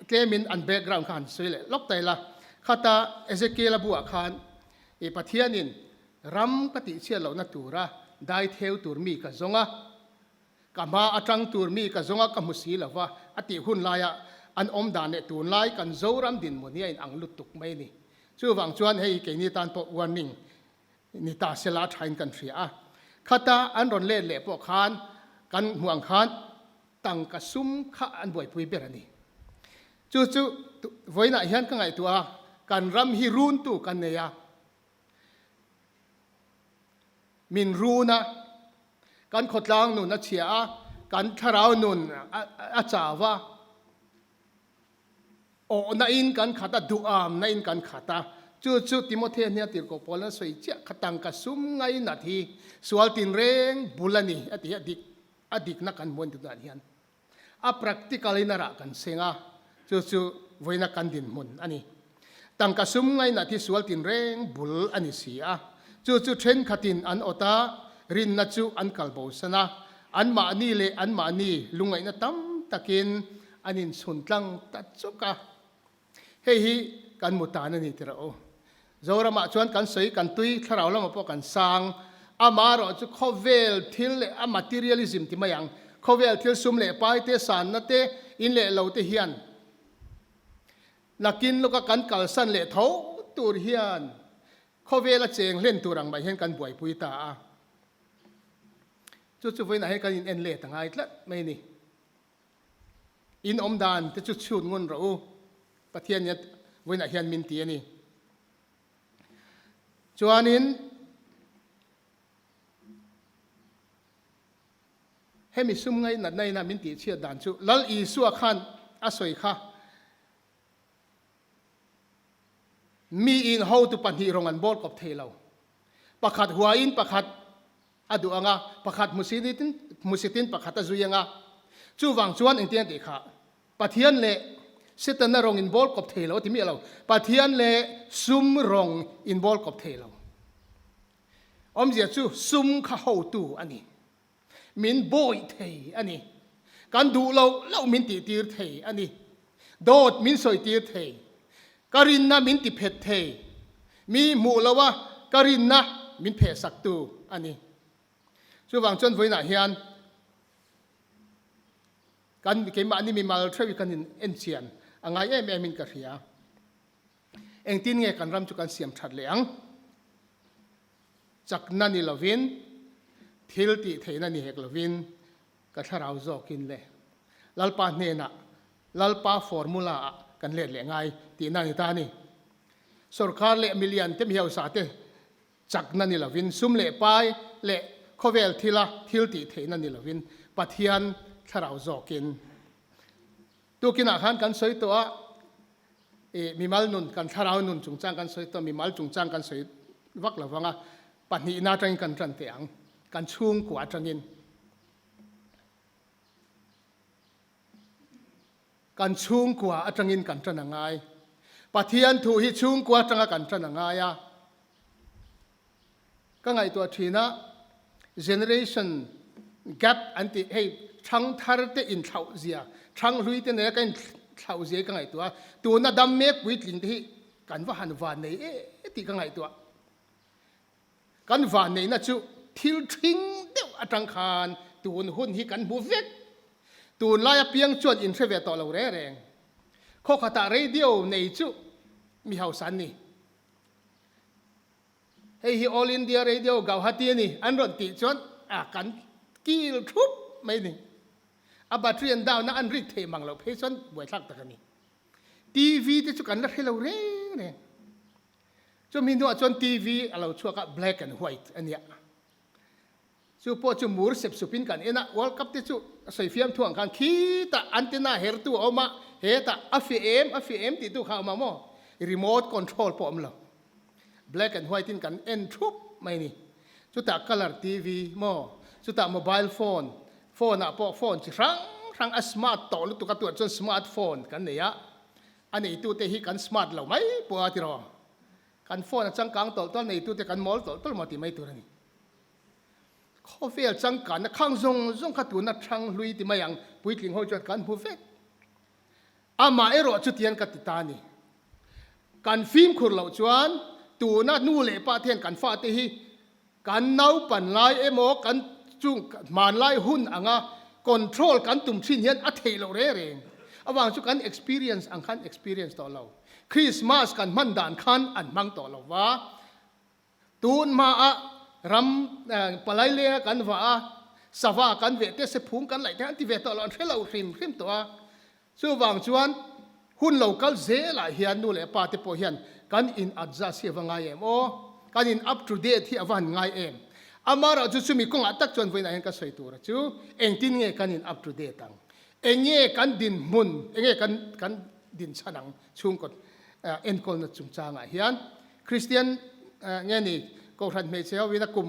klemin an background khan soi le lok tai la khata Ezekiel abu khan pathianin ram kati chia lo na tura dai theu tur mi ka zonga kama atang tur mi ka zonga ka musi lawa ati hun laya an om dan ne tun lai kan zoram din mo ni in ang lutuk mai ni chu wang chuan hei ke ni tan po warning ni ta sela thain kan thria khata an ron le po khan กันห่วงคันตั้งกระซุ่มข้าอันบ่อยปุยเบรนี่จู่ๆไว้หน้าเฮียนก็ไงตัวกันรำฮิรุนตุกันเนี่ยมินรูนะกันขดลางนุนเชียกันทาราวนุนอาจาวะโอนาอินกันขัดดูอามนาอินกันขัดจู่ๆติโมเทเนี่ยติดกับพอลสวยเจ้าขัดตังกระซุ่มไงนาทีสวลตินเร่งบุลนี่อดีกนักกันมวนตุนเฮียนpractically นาระกันเสงะจู่ๆไว้นักกันดินมุนอันนี้ตังกระซุ่มไงนาทีสวลตินเร่งบุลอันนี้เสียจู่ๆเทรนขัดินอันอตารินนัจูอันกัลโบสนะอันมานี่เลอันมานี่ลุงไงนะตั้มตะกินอันนี้สุนทรังตัดจุกะเฮ้ยกันมุตานันนี่เถอะโอ้จอรามาชวนกันสวยกันตุยถ้าเราละมาพอกันสร้างอามาเราจะข้อเวลทิลเลอามาทีเรียลิซึมที่มาอย่างข้อเวลทิลซุ่มเล่ไปเตสานนั่นเตอินเล่เราเตเฮียนนักกินลูกกันกัลสันเล่เท้าตูเฮียนข้อเวลเจงเล่นตัวรังใบเห็นกันบ่อยปุยตาจู่ๆไว้ไหนให้กันอินเอ็นเล่ต่างไงละไม่นี่อินอมดานจะชุดงนเราประเทศนี้ไว้ไหนเฮียนมินเตียนี่จวนนินให้มีซุ่มไงนัดในน่ะมินตีเชียดานจู่ลัลอีสัวขันอาศัยค่ะมีอินhow to ปันทีรงอันบอลกับเทเราประคัดหัวอินประคัดอดูอ่ะประคัดมุสิตินประคัดตะจุยังอ่ะจู่วังจวนอินเตียนดีค่ะปะเทียนเล่สิตันน่ะรงอินบอลกับเทเราที่มีเราปะเทียนเล่ซุ่มรงอินบอลกับเทเราอมเสียจู่ซุ่มข้า how to อันนี้มินโบยเทอันนี้การดูเรามินตีตีเทอันนี้โดดมินสวยตีเทการินนะมินติเพชเทมีหมู่แล้วว่าการินนะมินเพสักตูอันนี้ช่วงวังจนไว้หน้าเฮียนกันเกี่ยมาอันนี้มีมาเทวิกันเอ็นเชียนอังไงมินกระเฮียเอ็งตีนเงี้ยกันรำจุกันเสียมชัดเหลียงจากนั่นนี่ละวินทิลติเทนันนี่เฮกละวินก็ถ้าเราจอกินเลยลัลปาเนนะลัลปาฟอร์มูลากันเล่นไงตีนั่นนี่ตานี่สุรคาร์เล่มิเลียนเต็มเหี่ยวสาเตจากนั่นนี่ละวินซุ่มเล่ไปเล่ข้อเวลทิลติเทนันนี่ละวินปัทยันถ้าเราจอกินตัวกินอาหารกันสวยตัวมีมัลนุนกันถ้าเรานุนจุงจ้างกันสวยตัวมีมัลจุงจ้างกันสวยวักละวังอ่ะปัจจุบันจังกันจันเตียงกันชุ่งกว่าจังอินกันชุ่งกว่าจังอินกันจันงไงปัจจุบันถูหิชุ่งกว่าจังกันจันงไงอ่ะก็ไงตัวทีน่ะ generation gap อันที่ให้ช่างทาร์เตอินเท่าเสียช่างลุยเตเนี่ยกันเท่าเสียก็ไงตัวน่ะดำเมฆวิทลินที่กันว่าหันวานในที่ก็ไงตัวกันวานในน่ะจู่ทิลทิ้งเดียวจังคานตูนหุ่นที่กันบูเวกตูนลายเพียงจวนอินเทอร์เวตต่อเราแรงข้อขัดเรดิโอในจู่มีเฮาสันนี่เฮ้ยออลอินเดียเรดิโอเกาฮัตตีนี่อันรอนติจวนกันกิลทุบไม่นี่บัตรเรียนดาวน่ะอันริดเทมังเราเพชรบวยทักตะกันนี่ทีวีที่จุกันรักให้เราแรงจนมีหนวดจนทีวีเราชัวกับ black and white อันเนี้ยจู่พอจู่มูร์เสพสุปินกันนะวอลคัพที่จู่ใส่ฟิล์มถ่วงกันขี้ตาอันเทน่าเฮร์ตัวออกมาเฮตาFMที่ตัวเข้ามาโม่รีโมทคอนโทรลพอมเรา black and white กันเอ็นทุบไม่นี่จู่ตา color TV โม่จู่ตา mobile phone อ่ะพอ phone จิรังสมาร์ทต่อลุตุกตัวจนสมาร์ทโฟนกันเนี่ยอันนี้ตัวเตหิกันสมาร์ทเราไม่ปวดที่รอกันโฟนจังกังต้นในตัวเตกันมอลต้นมาที่ไม่ตัวนี้ข้อเฟียจังกันนะข้างซงขัดตัวนัดช่างลุยที่ไม่ยังปุยทิ้งหัวจดกันผู้เฟกมารอจุดเทียนกัติตานี่กันฟิล์มขุดเหล่าจวนตัวนัดนู่เล่ป้าเทียนกันฟาเตหิกันเนาปั่นไล่โมกันจุงมานไล่หุ่นอ่ะคอนโทรลกันตุ่มชิ้นเฮียนอัฐิเราเร่งระหว่างจุกัน experience อังคัน experience ต่อเราคริสต์มาสกันมันด่านคันอันมังต่อเราว่าตูนมารำปลายเลี้ยกันว่า สวากันเวทเสพุงกันไหลแทนที่เวทตลอดเทเราริมตัวสู้วางชวนหุ่นเรากัลเซละเฮียนนู่นแหละปาเตโปเฮียนกันอินอัดซาเสียวังไงเอ็มโอกันอินอัปทูเดตที่อวันไงเอ็มอามาเราจะมีกงอัตักจนไว้ไหนกันสวยตัวจูเองที่เนี่ยกันอินอัปทูเดตตังเองเนี่ยกันดินมุนเองเนี่ยกันดินฉนังชุงกดเอ็นคนนัดจุงจางเฮียนคริสเตียนเนี่ยนี่ก็ทันเมเชียวินากุม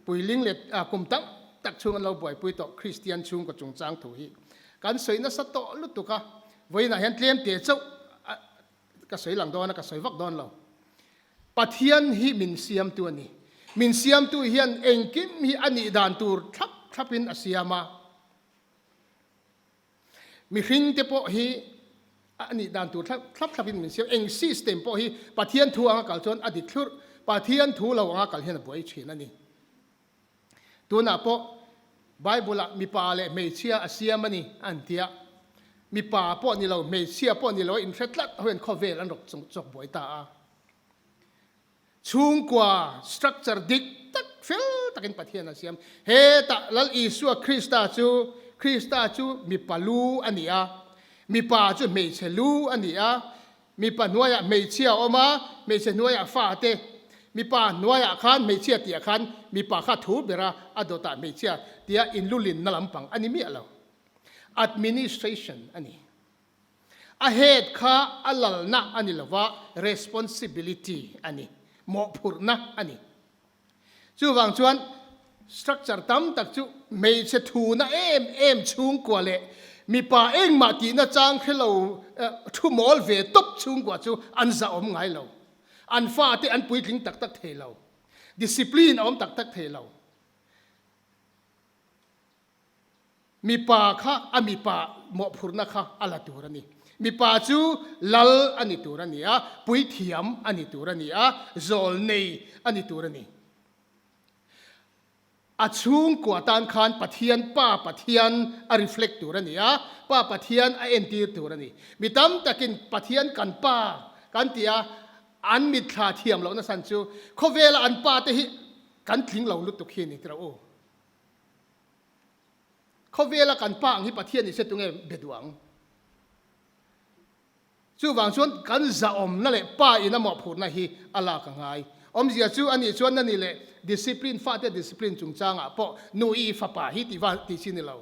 ปุยลิงเล็ดกุมตั้งตักชุงเราบ่อยปุยต่อคริสเตียนชุงกดจุงจางถูกฮีกันสวยนัสโตลุตุกะไว้ไหนเห็นเตรียมเตะเจ้าก็สวยหลังดอนก็สวยวักดอนเราปัทยันฮีมินเซียมตัวนี้มินเซียมตัวเฮียนเองกิมฮีอันนี้ด่านตูทับเป็นอาเซียมามีหิงเตปอฮีอันนี้ด่านตูทับเป็นมินเซียมเองซิสเต็มปอฮีปัทยันทัวงกัลจนอดีตครุปัทยันทัวเรางกัลเฮียนบ่อยเชนั่นนี่ตัวน่ะปอไบเบิลมีปาเลเมเชียอาเซียมันนี่อันเดียมีป่าป้อนนี่เราเมเชียป้อนนี่เราอินเทรดลัดเห็นข้อเวลันรกจบบ่อยตาชุงกว่าสตรัคเจอร์ดิกตักเฟลตักินปัทเทียนอาเซียมเฮตะลัลอิสุคริสตาจูมีปาลูอันนี้มีป่าจูเมเชลูอันนี้มีป่าหน่วยเมเชียออกมาเมเชหน่วยฟาเตมีป่าหน่วยขันเมเชียเตียขันมีป่าข้าทูเบราอดตาเมเชียเตียอินลุลินนลำปังอันนี้มีอะไรadministration อันนี้อาเหตุข้าอัลลนะอันนี้ละว่า responsibility อันนี้หมอพูดนะอันนี้จู่วางชวน structure ตั้มตักจู่ไม่ใช่ทูนะเอ็มชุงกว่าเลยมีป่าเองมากี่นะจางให้เราทุ่มอลเวตบชุงกว่าจู่อันจะอมไงเราอันฟ้าที่อันปุยทิ้งตักเทเรา discipline อมตักเทเรามีป่าค่ะมีป่าหมอพูดนะคะอะไรตัวนี้มีป่าจูลัลอันนี้ตัวนี้ปุยเทียมอันนี้ตัวนี้โซลเนยอันนี้ตัวนี้ชุงกว่าตานคานปะเทียนป้าปะเทียนreflect ตัวนี้ป้าปะเทียนเอ็นตีตัวนี้มีตั้มตะกินปะเทียนกันป้ากันเตียอันมิดขาเทียมเรานะสันจูเขาเวลาอันป้าแต่ฮิกันทิ้งเราลุตุกเขียนนี่ตัวโอเขาเวลากันป้างที่ประเทศนี้เสร็จตรงนี้เบ็ดหวังจู่วางชวนกันจะอมนั่นแหละป้าอินน้ำหมอกพูดนะฮีอะไรกันไงอมเสียจู่อันนี้ชวนนั่นนี่แหละ discipline ฟาดแต่ discipline จุงจางอ่ะเพราะนูอีฟ้าป้าฮีที่ว่าที่ชินเรา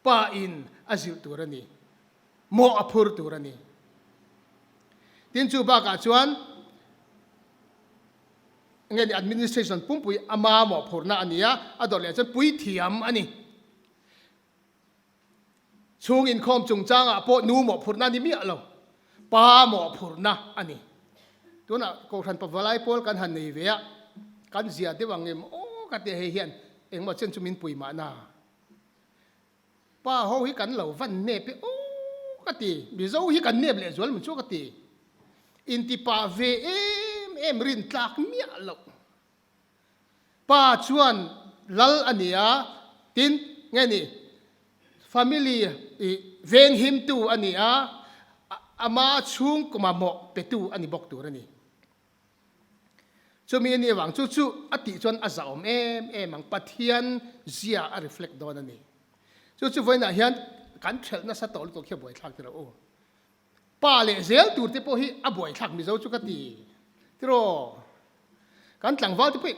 ป้าอินอาศิลตัวนี้หมอกพูดตัวนี้ทีนี้จู่บ้ากชวนเงี้ย administration ปุ่มปุยอามาหมอกพูดนะอันนี้อ่ะดอกเลยจะปุยเทียมอันนี้ช่วงอินคอมจงจ้างพอนูหมอพูดนั่นนี่มีอะไรป้าหมอพูดนะอันนี้ตัวน่ะก็ทันปะวลายพอลกันหันในเวียกันเสียที่วังเอ็มโอ้กันเตะเฮียนเอ็งมาเช่นจุมินปุยมานาป้าเขาหิกันเหล่าวันเนปโอ้กันเตะมีเจ้าหิกันเนปเลยส่วนมันชั่วกันเตะอินติป้าเวเอ็มรินตักมีอะไรป้าชวนลัลอันนี้ตินไงนี่family เวงหิมตูอันนี้อามาชุงก็มาหมอกเป็ตูอันนี้บอกตัวนี่จะมีอันนี้หวังจู่อติจนอาสาเอ็มมังปัทยันเสียreflect ดอนนี่จู่ไว้นะเฮียนกันเทลน่าสะตอลตัวเขียบบ่อยทักที่เราโอ้ป้าเล่เซลตูที่พอฮีบ่อยทักมีเจ้าจุกตีที่รอกันหลังว่าที่พอ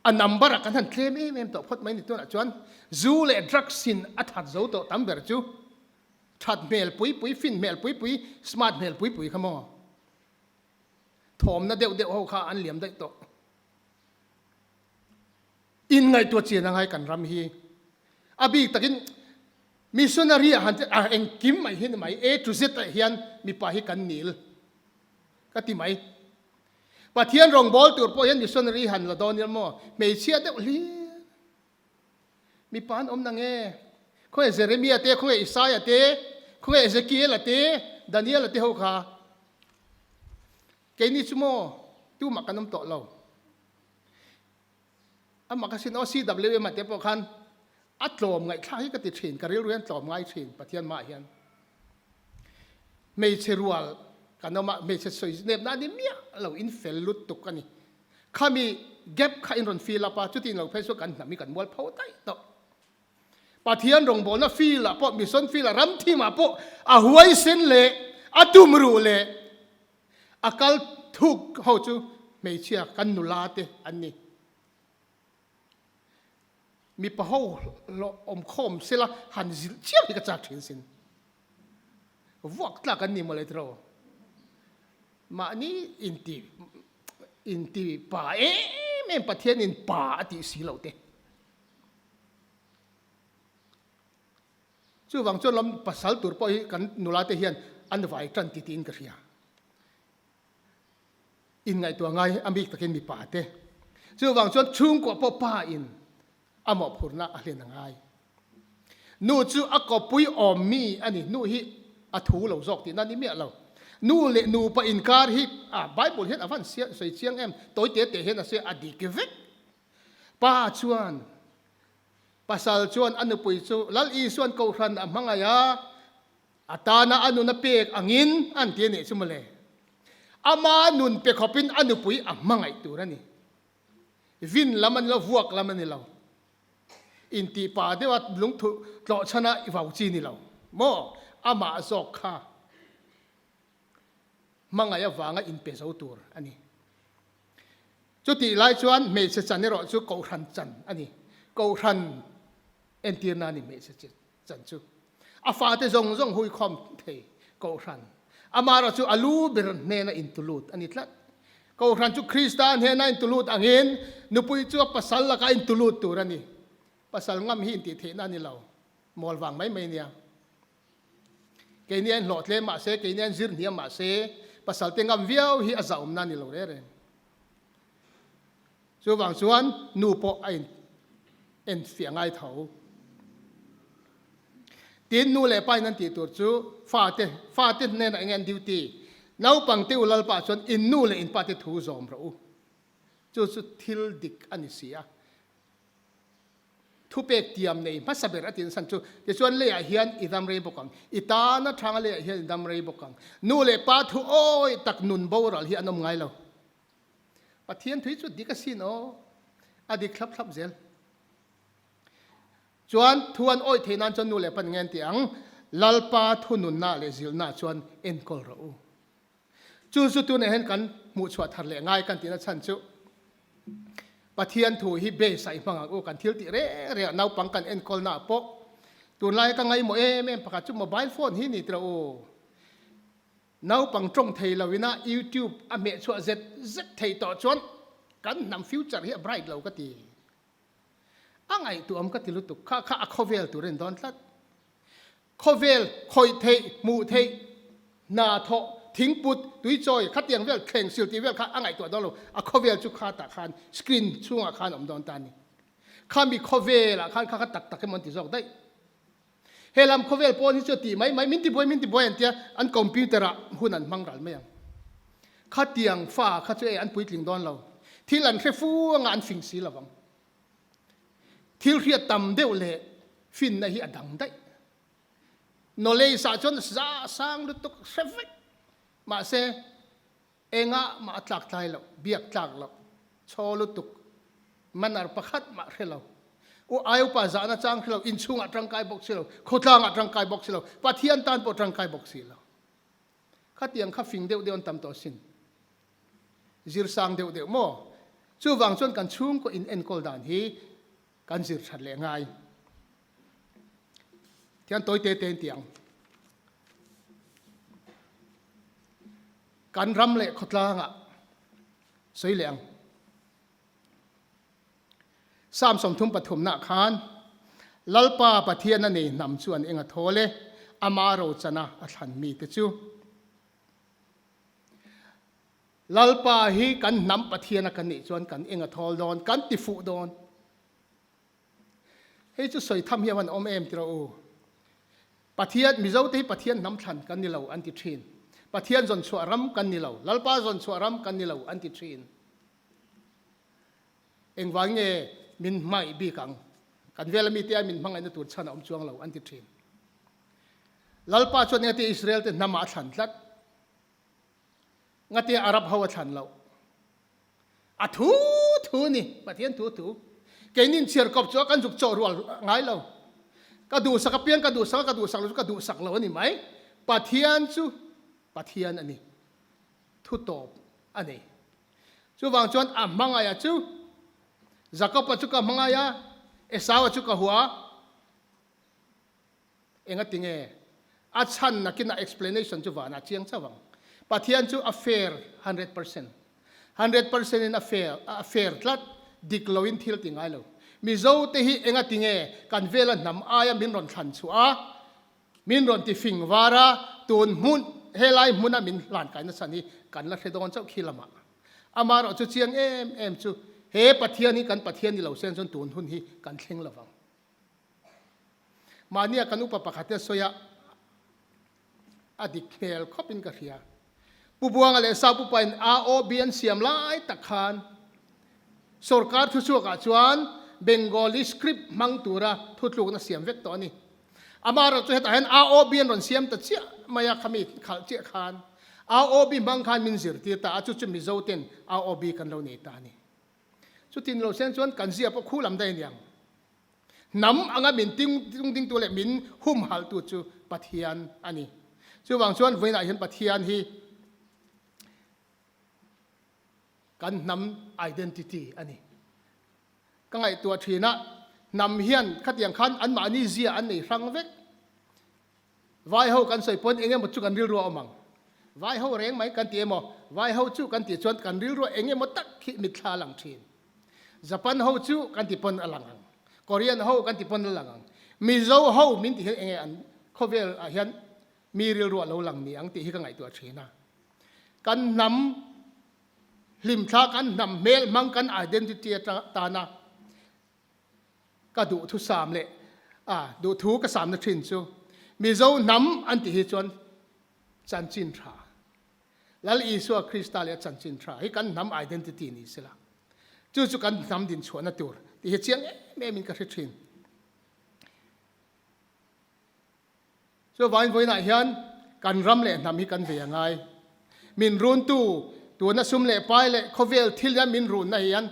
อันนัมบาร์กันทันเคลมเอ็มต่อพอดไม่ในตัวน่ะจวนจูเล่ดรักสินอัฐัดเจ้าตัวตั้มเบอร์จูทัดเมลปุยฟินเมลปุยสมาร์ทเมลปุยขโมยถมนะเดี๋ยวเขาข้าอันเหลี่ยมได้ตัวอินไงตัวเจียนไงกันรำฮีอาบีตะกินมิชชันนารีหันเอ็งกิมไม่เห็นไหมto Zเฮียนมีป่าฮิกันนิลก็ติไหมป่าเทียนรองบอลตัวพอเห็นมิชชันนารีหันละดอนยังมั่วไม่เชื่อเดี๋ยวลีมีปานอมนังคงเอเซเรมีอาเต้คงเออิสายาเต้คงเอเซเกียลาเต้ดานิเอลาเต้เขาข้าแกนี่ชั่วโมงตู้มักกันน้ำตกเราอามักสินเอาCWMมาเตะปอคันอัดลมไงข้าให้ก็ติดเทรนการเรียนลมไงเทรนปะเทียนมาเฮียนไม่เชื่อรัวกันเอามาไม่เชื่อสวยเนบนั่นนี่เมียเราอินเฟลลุดตุกกันนี่ข้ามีแก็บข้าอินรอนฟีลาปะจุดที่เราเพชรกันมีกันมวลเผาไตต่อ ปะเทียนรงบนะฟีละปอมิสนฟีละรำที่มาปออาหวยเส้นเละอาตุมรูเละอากาลทุกเขาจูไม่เชื่อกันนุลาเตอันนี้มีปะเขาอมคมเสละหันเชี่ยวที่กระจัดทิ้งสินวอกตากันนี่มาเลยทรมานี่อินตีป่าแม่ปะเทียนอินป่าติสีเหล่าเตจู่วังจนลำปัสสาวะตัวปอยกันนุลาเตเฮียนอันไว้จันตินกระเฮียอินไงตัวไงอเมริกตะเกียนมีป่าเตจู่วังจนชุ่งกว่าปอป่าอินอมอพูร์นาอะไรนังไงนู่จู่อากปุยอมมีอันนี้นู่ฮิอัถูเหล่าจอกที่นั่นนี่เมียเรานู่เละนู่ปะอินคาร์ฮิไบเบิลเห็นอวันเสียใส่เชียงเอ็มตัวเตะเห็นเสียอดีตเกวิกป้าชวนภาษาชวนอนุปุยจูลัลอีชวนกูรันมังไงอัตานาอนุนเปกอังินอันเทียนชุมเลอามานุนเปกขบินอนุปุยมังไงตัวนี่วินละมันละวกละมันนี่เราอินตีป่าเดวัดลุงทุหล่อชนะอีวาวจีนี่เราโมอามาจอกข้ามังไงวางอินเปซเอาตัวอันนี้จุดที่ไล่ชวนเมษจันนี่เราจุดกูรันจันอันนี้กูรันเอ็นตีนานี่เมษจันจุอาฟาเตจงหุยคอมเทกูรันอามาเราจุอาลูเบรนเนน่าอินตุลูดอันนี้ทัดกูรันจุคริสตานเฮน่าอินตุลูดอังเงินนุปุยจุปัสสัลละกอินตุลูดตัวนี่ปัสสัลงามหินติเทน่านี่เรามอลวังไม่เนี่ยเกเนียนหลอดเลมาเสเกเนียนซิร์เนียมาเสภาษาเต็งอัมเวียวฮีอาซาอุมนั่นนี่เราเร่ส่วนบางส่วนนูปอเอ็นเสียงไอเถาตีนนูเล่ไปนั่นตีตัวจูฟาเตเนี่ยนะเงินดิวตีน้าปังเตอุลลปะส่วนอินนูเล่อินปาเตทูซอมเราจูสุทิลดิกอันนี้เสียทุเปกเตียมในภาษาเบรตินสันจูจะชวนเลี้ยเฮียนอิดามเรย์บกังอิตานะทางเลี้ยเฮียนอิดามเรย์บกังนู่เล่ปาทุโอยตักนุนบ่าวรัลเฮียนนมไงเราปะเทียนถุยจุดดีก็สิโนอดีคลับเซลชวนทวนโอยเทนันจนนู่เล่ปันเงินเตียงลัลปาทุนุนน่าเลซิลน่าชวนเอ็นกอลเราจูสุตุนเห็นกันมู่ชวดทันเล่ง่ายกันตีนัสันจูปะเทียนถูฮิเบใส่ฟังกูกันทิลติเร่นาวปังกันเอ็นคอลนาปกตัวไล่กันไงโมเอแม่ประกาศจุโมบายโฟนฮินี่ตระโอนาวปังจงเทลวินะยูทูบอเมะชัวเซ็ตเทต่อชวนกันนำฟิวเจอร์เฮียไบรท์เราก็ตีอ่างไอตัวมันก็ติลุตุข้าอคอเวลตัวเรนดอนทัดคอเวลคอยเทมูเทนาโททิ้งปุดตุยจอยขัดยังเวลแข่งสิลตีเวลข้าอ่างไอตัวดอนเราอะคอเวลจุกขาตาคานสกรีนช่วงอาคารอมดอนตานี่ข้ามีคอเวลอาคารข้าตักให้มันติดจอกได้เฮลัมคอเวลปอนี่จะตีไหมมินติบอยอันเดียอันคอมพิวเตอร์หุ่นอันมังรัลไม่ยังขัดยังฟ้าขัดเจอันปุยลิงดอนเราที่หลังแค่ฟูงานฟิงสีละวังที่เรียดต่ำเดียวเละฟินในที่อดังได้โนเลยสาจนซาสังลุตุกเซฟิกมาเซเองะมาตลักไทยเราเบียกตลักเราโชลุตุกมันอาประคัดมาเรเราโอ้อายุป้าจานะจังเราอินชุงอัตรังกายบอกสิเราโคตรอัตรังกายบอกสิเราปะเทียนตานปตรังกายบอกสิเราขัดยังขับฟิงเดียวต่ำต่อสินจิรสังเดียวโม่จู่วังจนกันชุ่มก็อินเอ็นกอลดานฮีกันจิรชัดเลยง่ายที่อันตัวเตะเตียงการรำเละขดลางอ่ะสวยเหลียงสามสมทุมปฐมนาคานลัลปาปะเทียนนั่นเองนำชวนเองโทเลอามาโรจนะอัฐันมีติจูลัลปาฮีกันนำปะเทียนกันนี่ชวนกันเองโทลดอนกันติฟุดอนให้จุสวยทำเฮียวันอมเอ็มติเราปะเทียนมิเจ้าที่ปะเทียนน้ำทันกันนี่เราอันติทรีนปะเทียนจนชัวรำกันนี่เราลัลปาจนชัวรำกันนี่เราอันติทรีนเองวางเงมินไม่บีกังกันเวลามีเตียมินมังไงนั่นตัวฉันอมจวงเราอันติทรีนลัลปาชวนเงที่อิสราเอลที่นำมาทันลัดงาที่อาหรับเขาทันเราอะทูนี่ปะเทียนทูเกนินเชียร์กับจัวกันจุกโจรัวง่ายเรา กระดูสักเปียนกระดูสักเราอันนี้ไหมปะเทียนจูปะเทียนอันนี้ทุตบอันนี้จูวางจวนมังายจูจักรปัจจุกมังายเอสาวจุกหัวเองติงอาชันนักกิน explanation จูวานาเชียงชาวังปะเทียนจู affair 100% in affair ลัดดิกโลอินทิลติงไงโลมิโซเตหิเองติงกันเวลานำอายมินรอนขันชัวมินรอนติฟิงวาระตูนมุนเฮลัยมุนมินหลานกันนั่นสันนี่กันละเทดอนเจ้าขีลมาอามาเราจะเชียงจูเฮปะเทียนนี่กันปะเทียนนี่เราเส้นจนตูนหุ่นฮีกันเข่งละวังมาเนี่ยกันอุปปะขัดเตสอยอดีตเมลคบินกระเทียปูบวงอะไรสาวปูไปอาโอเบียนเสียมไล่ตะคานสรการทุชัวกาจวนเบงกอลีสคริปมังตูระทุตลูกน่ะเสียมเวกตัวนี้อามาเราจะเห็นแต่เห็นอาโอเบียนรอนเสียมแต่เจ้าไม่อยากขมิดขัดเจ้าคานอาโอบีมังคานมินซิร์ตีตาจุดจะมิโซเตนอาโอบีกันเราเนตานี่จุดที่เราเส้นจวนกันเสียพวกคู่ลำได้เนี่ยน้ำอ่างมินติ้งตัวเล็กมินหุ่มหัลตัวจูปะเทียนอันนี้จูวางชวนเวน่าเห็นปะเทียนฮีกันนำ identity อันนี้ก็ไงตัวทีนะนำเฮียนขัดอย่างขันอันมานี่เสียอันนี้ฟังเวกไว้เขากันใส่ปนเองหมดจุกันริ้วรัวมั่งไว้เขาเร่งไหมกันเตี๋ยมไว้เขาจุกันเตี๋ยชวนกันริ้วรัวเองหมดตักขิมิทลาหลังทีนญี่ปุ่นเขาจุกันติปนอลังเกาหลีเขากันติปนอลังมิโซเขามินติเองอันเขาเวลเฮียนมีริ้วรัวเราหลังนี้อังติที่ก็ไงตัวทีนะกันนำลิมทากันนำเมลมังกัน identity ตานะก็ดูทุสามเลยดูทุกสามนาทีนซูมิโซนำอันที่ฮิจวนจันจินทราแล้วอีสัวคริสตัลจันจินทราให้กันนำ identity นี้สิละจู่ๆกันนำดินชวนนั่นตัวที่ฮิเชียงแม่มินก็ทินส่วนวันไหนเฮียนกันรำเล่นำให้กันเวียงไงมินรุนตัวนั้นซุ่มเล่ไปเล่เขาเวลทิลยันมินรุนนะเฮียน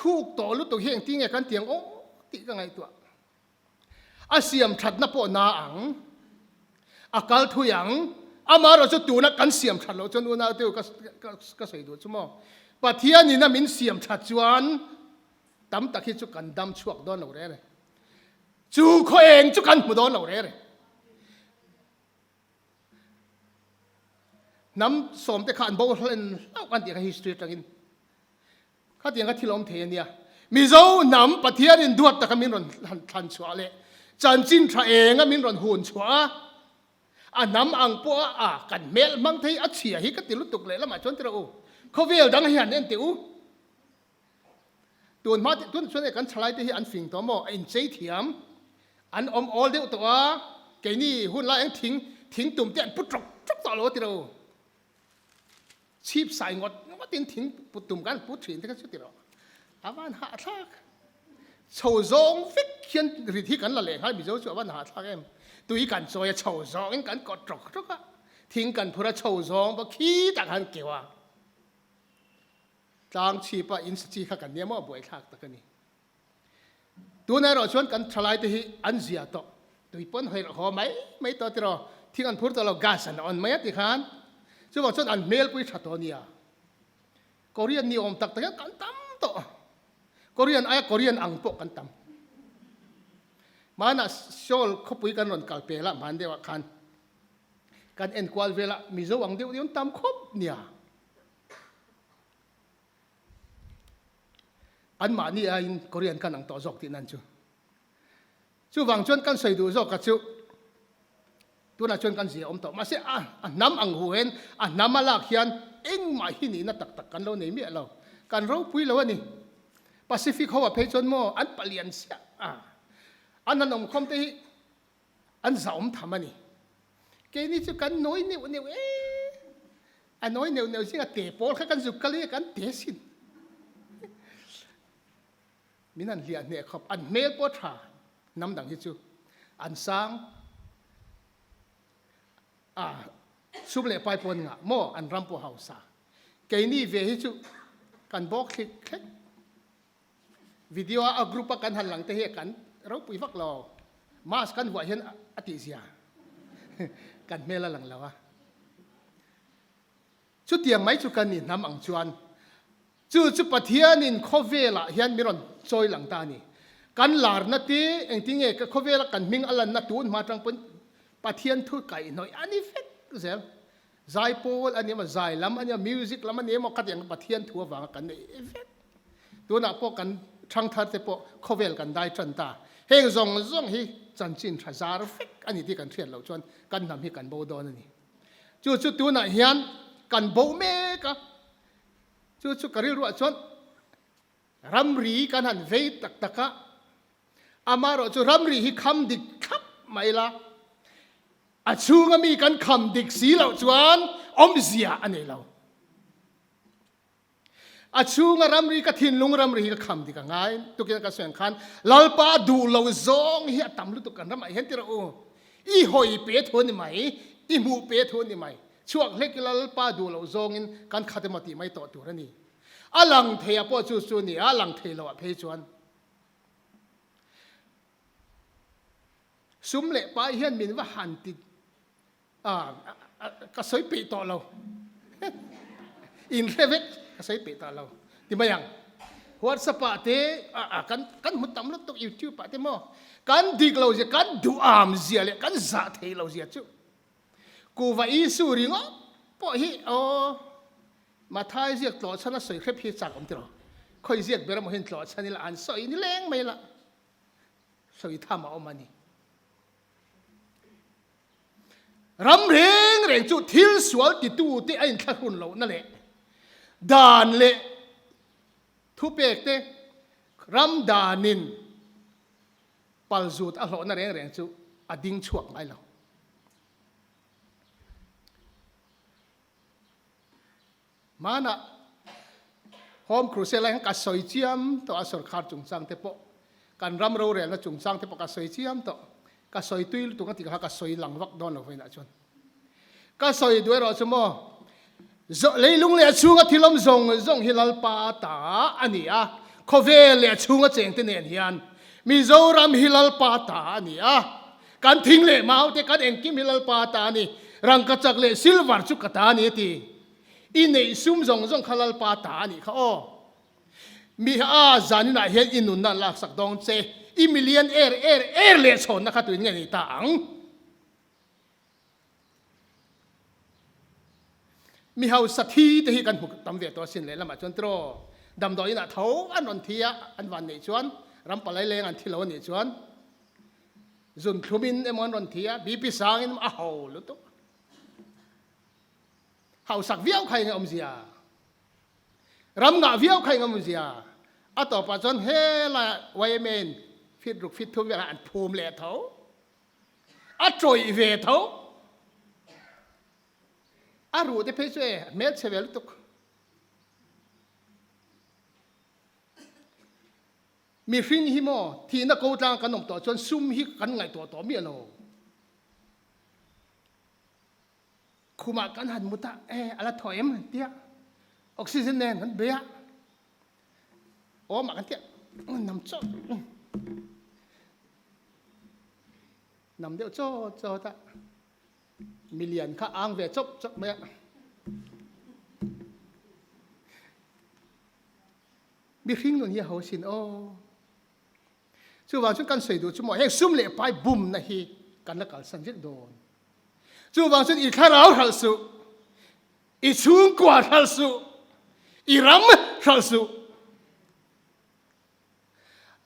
ทุกตัวลุตัวเฮียงที่ไงกันเตียงโอ้ติก็ไงตัวเสียมฉัดนับปนาอังกัลทุยังมาเราจะตัวนักกันเสียมฉัดเราจะนู่นน่าเดียวก็ใส่ดูชั่วโมงปัจเจียนี่นะมินเสียมฉัดจวนตั้มตะคิดจุกันดำชวกโดนเราเลยจูเขาเองจุกันมุดโดนเราเลยน้ำสมแต่ขันโบว์เล่นเอากันเดียร์ history จังอินข้าเดียร์ก็ที่ล้มเทียนเนี่ยมิโซน้ำปัทยานินดวดตะกมินรอนทันชัวเลยจันจินทราเองมินรอนหุ่นชัวน้ำอังปัวกันเมลมังที่เฉียฮิกติลุตุกเลยแล้วมาชนเตระอูเขาเวลดังเฮียนเอ็นติอูตัวมาตัวส่วนกันฉลายที่อันฟิงตัวโมอินเจเทียมอันอมออลเดียวตัวแกนี่หุ่นละเองทิ้งตุ่มเตี้ยปุ๊บจุกต่อโลติเราชีพใส่งดว่าทิ้งปุตุ่มกันปุถุนที่กันสุดที่เราวันหาทักโชว์ซองฟิกเขียนรีที่กันละเลยให้มิโซชัววันหาทักเอ็มตุยกันโซยโชว์ซองกันกดจกอะทิ้งกันพระโชว์ซองบ่ขี้ตะกันเกี่ยวจางชีปะอินสจีขกันเนี่ยมั่วบ่อยทักตะกันนี่ตัวนั้นเราชวนกันทลายที่อันเสียต่อตุยปนเฮรหอไหมไม่ต่อที่เราที่กันพูดต่อเรากาสันอ่อนไหมที่ขันซึ่งว่าชวนอันเมลปุยชัดตัวเนี่ยเกาหลีนิยมตักแต่กันตั้มต่อเกาหลีเกาหลีอังปกกันตั้มมานะโชลเขาปุยกันรอนกัลเปล่ามันเดียวกันกันเอ็นควอลเวล่ามิโซวังเดียวตั้มครบเนี่ยอันมานี่ไอ้เกาหลีกันอังต่อจอกที่นั่นจู่วังชวนกันใส่ดูจอกกันจู่ตัวนั้นชวนกันเสียอมต่อมาเสียน้ำอังหูเห็นน้ำมาลากเฮียนเอ็งมาหินี่น่ะตักกันเราเนี่ยมีเรากันเราปุยแล้วนี่แปซิฟิกเขาว่าเพชรโมอันเปลี่ยนเสียอันนั้นองคมที่อันสาวทำมันนี่แกนี่จะกันน้อยเนี่ยน้อยเนี่ยสิกันเตะบอลกันจุกกันเลยกันเตะสิมินันเลียนเนี่ยครับอันเมลปอทราน้ำดังที่จู่อันสังสุบเล่ไปปนงะโมอันรัมโปเฮาซาแกนี่เวฮิจูกันบอกคลิกวิดีโอกรุ๊ปกันหันหลังเตะกันเราปุยฟักรอ มาสกันว่าเห็นอติเสียกันเมละหลังแล้วอะชุดเตียงไหมชุดกันนี่น้ำอังชวนจุปะเทียนินโคเวละเฮียนมิรอนจอยหลังตานี่กันหลาร์นัดที่เองที่เงี้ยก็โคเวละกันมิงอลันนัดตูนมาตรังเป็นปะเทียนทุกไก่หน่อยอันนี้เฟกเสียใจโพลอันนี้มาใจลำอันนี้มิวสิกลำอันนี้มาคัดอย่างปะเทียนทั่ววางกันนี่เฟกตัวน่ะพวกกันช่างทัดแต่พวกโคเวลกันได้จันตาเฮงซงฮีจันจินทราซาร์เฟกอันนี้ที่กันเทียนเราชวนกันนำให้กันโบดอนนี่จุดตัวน่ะเฮียนกันโบเมกะจุดกระริรัวชวนรำรีกันหันเวตักตะกะอามารอจุรำรีฮิคำดิกขับไม่ละอาชูงมีกันคำดิกสีเหล่าชวนอมเสียอันนี้เราอาชูงรำรีกทินลุงรำรีก็คำดิกง่ายตุกินกันเสียงคันลลปาดูเราซองเฮียตำลุตุกันรำไอเห็นที่เราอีหอยเปียทนไหมอีหมูเปียทนไหมช่วงเล็กลลปาดูเราซองอินกันขัดมาติไม่ต่อตัวนี่อลังเทียปอจูนี่อลังเทเราเพจวนสุมเละไปเฮียนมินว่าหันติก็สวยปีต่อเราอินเทเวกก็สวยปีต่อเราที่มาอย่างหัวสปาเตกันมุดตำลุตุกยูทูบปาเตโมกันดิกเราเสียกันดูอามเสียเลยกันจ่าเทเราเสียจุกูว่าอีสุริงอ๋อพอฮีมาท้ายเสียกต่อฉันน่ะสวยแค่พี่จากผมตลอดคอยเสียกเบรมเห็นต่อฉันนี่ละอันสวยนี่แรงไม่ละสวยทำเอามานี่รำเร่งจุดทิลสวลติตูที่ไอ้ข้าคุณเรานั่นแหละดานเละทุเปกเตรำดานินปัลจูดอร่อยนั่นเร่งจุดอดิ้งช่วงไอ้เรามานะโฮมครูเซลัยกัสอยเจียมตัวอสรขาดจุงสังเทปกันรำเราเรียนนะจุงสังเทปกัสอยเจียมตัวกัสอยตุยตัวกันติกากัสอยหลังวักดอนเราไว้นะจนกัสอยด้วยเราสมอเลยลุงเลี้ยชูงที่ลมซงฮิลลปาตาอันนี้โคเวเลี้ยชูงเจงที่เนียนเฮียนมีโจรำฮิลลปาตาอันนี้การทิ้งเล่มาเอาแต่การเองกิมฮิลลปาตานี่รังกระจักเล่ซิลวาร์จุกตานี่ทีอินเนซุมซงขลัลปาตานี่เขามีจานินาเห็นอินุนนั่นลักสักดองเซอีมิเลียนเอร์เลชอนนะครับตัวนี้นี่ต่างมีเฮาสัตย์ที่กันหุกตำเดียตัวสินเลยละมาจนโตดำดอยน่ะเท้าอันนนทีอันวันนี้ชวนรำปลายเลงอันที่เราเนี่ยชวนจุนทุบินเอมอนนทีบีปีสางอินมาเอาลุตุเฮาสักเวียวใครงอมเสียรำงาเวียวใครงอมเสียอัต่อไปจนเฮละไวเมนฟิตรุกฟิตทุกอย่างอันภูมิเละเท้าจอยเวเท้ารู้แต่เพจเมลเชเวลตุกมีฟินฮิโมที่นักโกจังกันนมต่อจนซุ่มฮิกันไงตัวเมียโลคุมากันหันมุตะอะไรถอยมันเตี้ยออกซิเจนแน่นมันเบียโอ้มากันเตี้ยนำโจ้นำเดียวโจ้ตะมิเลียนข้าอ่างเวจบเมียมีฟิงนุ่นเฮียเขาสินช่วยว่าช่วยกันใส่ดูชั่วโมงให้ซุ่มเละไปบุ่มนะฮีกันละกันสัญญาโดนช่วยว่าช่วยอีกข้าเราหัลสุอีชุงกว่าหัลสุอีรำหัลสุ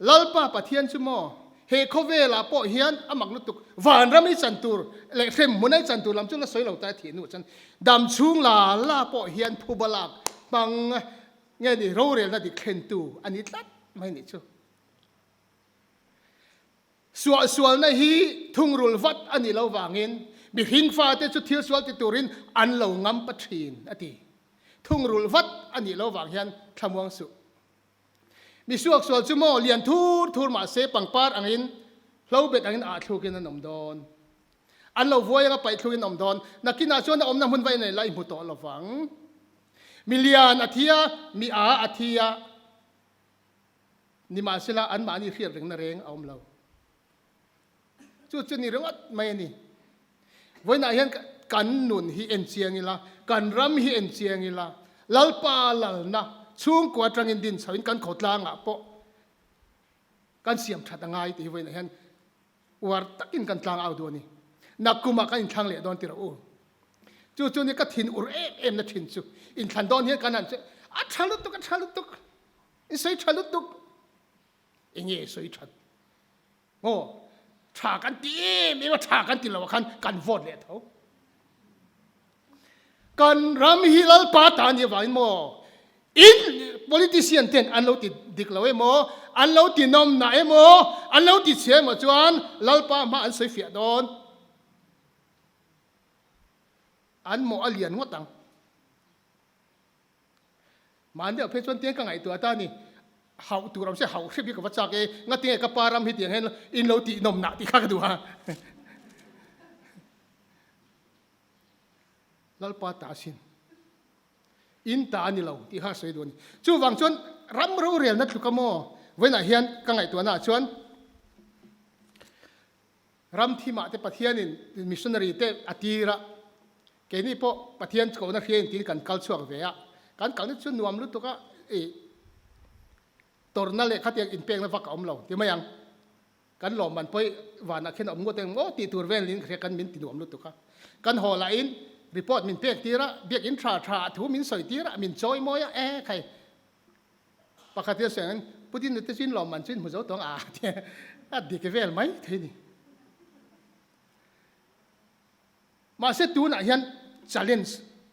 ลัลปาปะเทียนชั่วโมงเฮโคเวลาปอเฮียนอามักลุตุกวานรำไม่จันตูร์เล็กเข็มมุนัยจันตูร์ลำจุนละสวยเหล่าตาถีนุจันดำชุงลาปอเฮียนผู้บลักบังเงี้ยนี่เราเรียนนั่นดิเข็นตูอันนี้ตัดไม่นี่ชัวส่วนนะฮีทุ่งรุลวัดอันนี้เราวางเงินบิหิงฟ้าเตจุดเที่ยวสวลติตูรินอันเรางำปัทรีนอดีทุ่งรุลวัดอันนี้เราวางเงินทำวังสุมีส่วนชั่วโมงเรียนทูมาเสปังปาร์อังอินเราเบ็ดอังอินอาทุกินนมดอนอันเราวัวยังไปทุกินนมดอนนักกินอาชวนอมน้ำมันไว้ในไล่มุตอเราฟังมิเลียนอาทิยามีอาทิยานี่มาสิละอันมานี่เรียกเร่งนเร่งเอาเรา chu ni rongat mai ni voina hian kan nun hi en chiang ila kan ram hi en chiang ila lalpa lalna chung kwa tangin din sawin kan khotla nga po kan siam that angai ti voina hian war takin kan tlang au do ni nakuma kan thang le don ti ro chu ni ka thin ur em na thin chu in than don hian kan an che a thalut tuk in sei thalut tuk inge sei that o tha kan ti mi wa tha kan ti lo kan vote le tho kan ram hi lal pa ta ni vai mo in politician ten an lo ti dik lo e mo an lo ti nom na e mo an lo ti che mo chuan lal pa ma an sei fia don an mo alian ngotang man de phe chuan tiang ka ngai tu ata ni hau tu ram se hau hri bi ka wacha ke ngati ka param hi tiang hen in lo ti nom na ti kha ka du ha lalpa ta sin in ta ni lo ti ha sei do ni chu wang chuan ram ro rel na tu ka mo wena hian ka ngai tu na chuan ram thi ma te pathian in missionary te atira ke ni po pathian ko na hian tin kan kal chuak ve ya kan kal ni chu nuam lu tu ka torna le khatiak in peng na va ka om lo ti mayang kan lo man poi wana khen om ngo teng ngo ti tur vel lin khre kan min ti nuam lu tu ka kan ho la in report min pek tira biak in tha thu min soi tira min choi moya khai pakhatia sen putin te chin lo man chin mu zo tong a di ke vel mai thei ni ma se tu na hian challenge